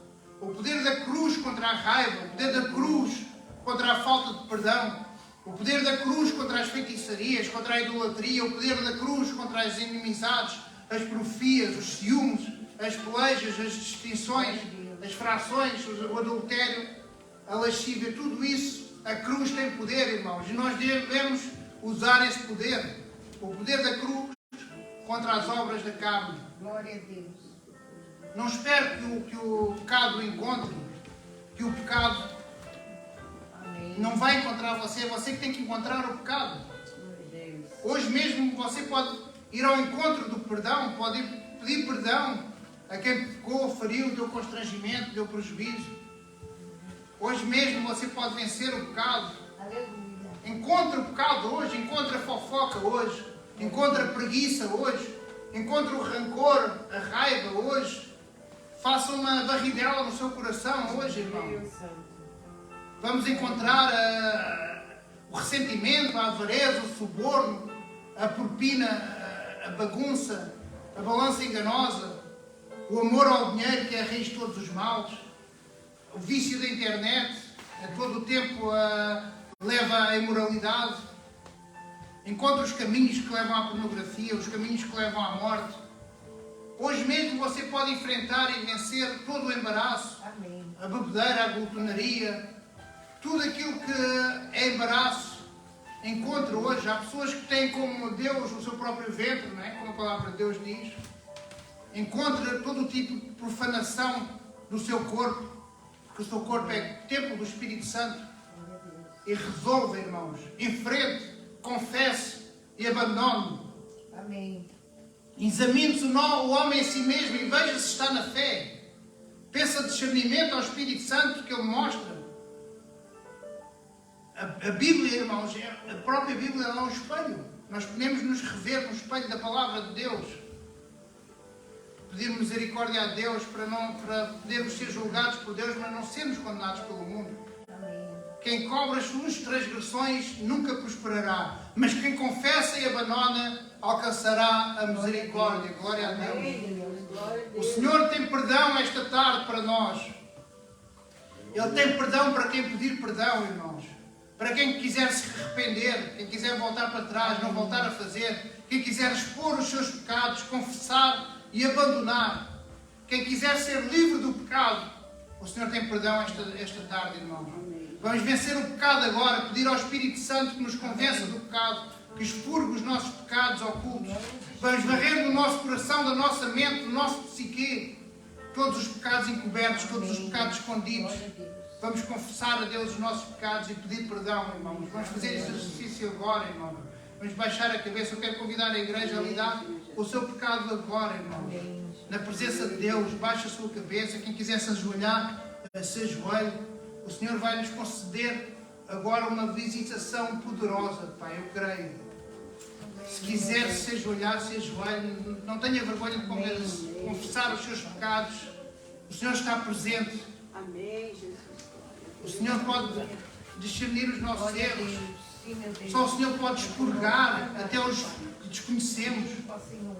[SPEAKER 1] O poder da cruz contra a raiva, o poder da cruz contra a falta de perdão, o poder da cruz contra as feitiçarias, contra a idolatria, o poder da cruz contra as inimizades, as porfias, os ciúmes, as pelejas, as distinções, as frações, o adultério, a lascívia, tudo isso, a cruz tem poder, irmãos, e nós devemos usar esse poder, o poder da cruz contra as obras da carne.
[SPEAKER 2] Glória a Deus.
[SPEAKER 1] Não espere que o pecado o encontre, que o pecado
[SPEAKER 2] Amém.
[SPEAKER 1] não vai encontrar você, é você que tem que encontrar o pecado.
[SPEAKER 3] Glória a Deus.
[SPEAKER 1] Hoje mesmo você pode ir ao encontro do perdão, pode pedir perdão a quem pecou, feriu, deu constrangimento, deu prejuízo. Hoje mesmo você pode vencer o pecado.
[SPEAKER 2] Aleluia.
[SPEAKER 1] Encontre o pecado hoje, encontre a fofoca hoje, encontre a preguiça hoje, encontre o rancor, a raiva hoje. Faça uma varridela no seu coração hoje, irmão.
[SPEAKER 3] Deus Santo.
[SPEAKER 1] Vamos encontrar o ressentimento, a avareza, o suborno, a propina, a bagunça, a balança enganosa, o amor ao dinheiro que é a raiz de todos os males, o vício da internet, a todo o tempo leva à imoralidade. Encontre os caminhos que levam à pornografia, os caminhos que levam à morte. Hoje mesmo você pode enfrentar e vencer todo o embaraço,
[SPEAKER 2] Amém.
[SPEAKER 1] a bebedeira, a glutonaria, tudo aquilo que é embaraço. Encontre hoje. Há pessoas que têm como Deus o seu próprio ventre, não é? Como a palavra de Deus diz. Encontre todo o tipo de profanação do seu corpo, porque o seu corpo é templo do Espírito Santo. E resolva, irmãos. Enfrente, confesse e abandone.
[SPEAKER 2] Amém.
[SPEAKER 1] Examine-se o homem em si mesmo e veja se está na fé. Peça discernimento ao Espírito Santo que Ele mostra. A Bíblia, irmãos, a própria Bíblia é um espelho. Nós podemos nos rever no espelho da palavra de Deus. Pedir misericórdia a Deus para podermos ser julgados por Deus, mas não sermos condenados pelo mundo.
[SPEAKER 2] Amém.
[SPEAKER 1] Quem cobre as suas transgressões nunca prosperará, mas quem confessa e abandona alcançará a misericórdia. Glória a Deus.
[SPEAKER 3] Amém, Deus. Glória a
[SPEAKER 1] O
[SPEAKER 3] Deus.
[SPEAKER 1] Senhor tem perdão esta tarde para nós. Ele tem perdão para quem pedir perdão, irmãos. Para quem quiser se arrepender, quem quiser voltar para trás, não voltar a fazer, quem quiser expor os seus pecados, confessar e abandonar, quem quiser ser livre do pecado, o Senhor tem perdão esta tarde, irmãos. Vamos vencer o pecado agora, pedir ao Espírito Santo que nos convença do pecado, que expurgue os nossos pecados ocultos. Vamos varrer do nosso coração, da nossa mente, do nosso psique, todos os pecados encobertos, todos os pecados escondidos.
[SPEAKER 2] Glória a Deus.
[SPEAKER 1] Vamos confessar a Deus os nossos pecados e pedir perdão, irmãos. Vamos fazer esse exercício agora, irmãos. Vamos baixar a cabeça. Eu quero convidar a igreja a lidar com o seu pecado agora, irmãos. Na presença de Deus, baixa a sua cabeça. Quem quiser se ajoelhar, se ajoelhe. O Senhor vai nos conceder agora uma visitação poderosa, Pai. Eu creio. Se quiser se ajoelhar, se ajoelhe. Não tenha vergonha de confessar os seus pecados. O Senhor está presente.
[SPEAKER 3] Amém, Jesus.
[SPEAKER 1] O Senhor pode discernir os nossos
[SPEAKER 2] Glória a
[SPEAKER 1] erros.
[SPEAKER 2] Deus. Sim, meu Deus.
[SPEAKER 1] Só o Senhor pode expurgar até os que desconhecemos.
[SPEAKER 2] Ó Senhor.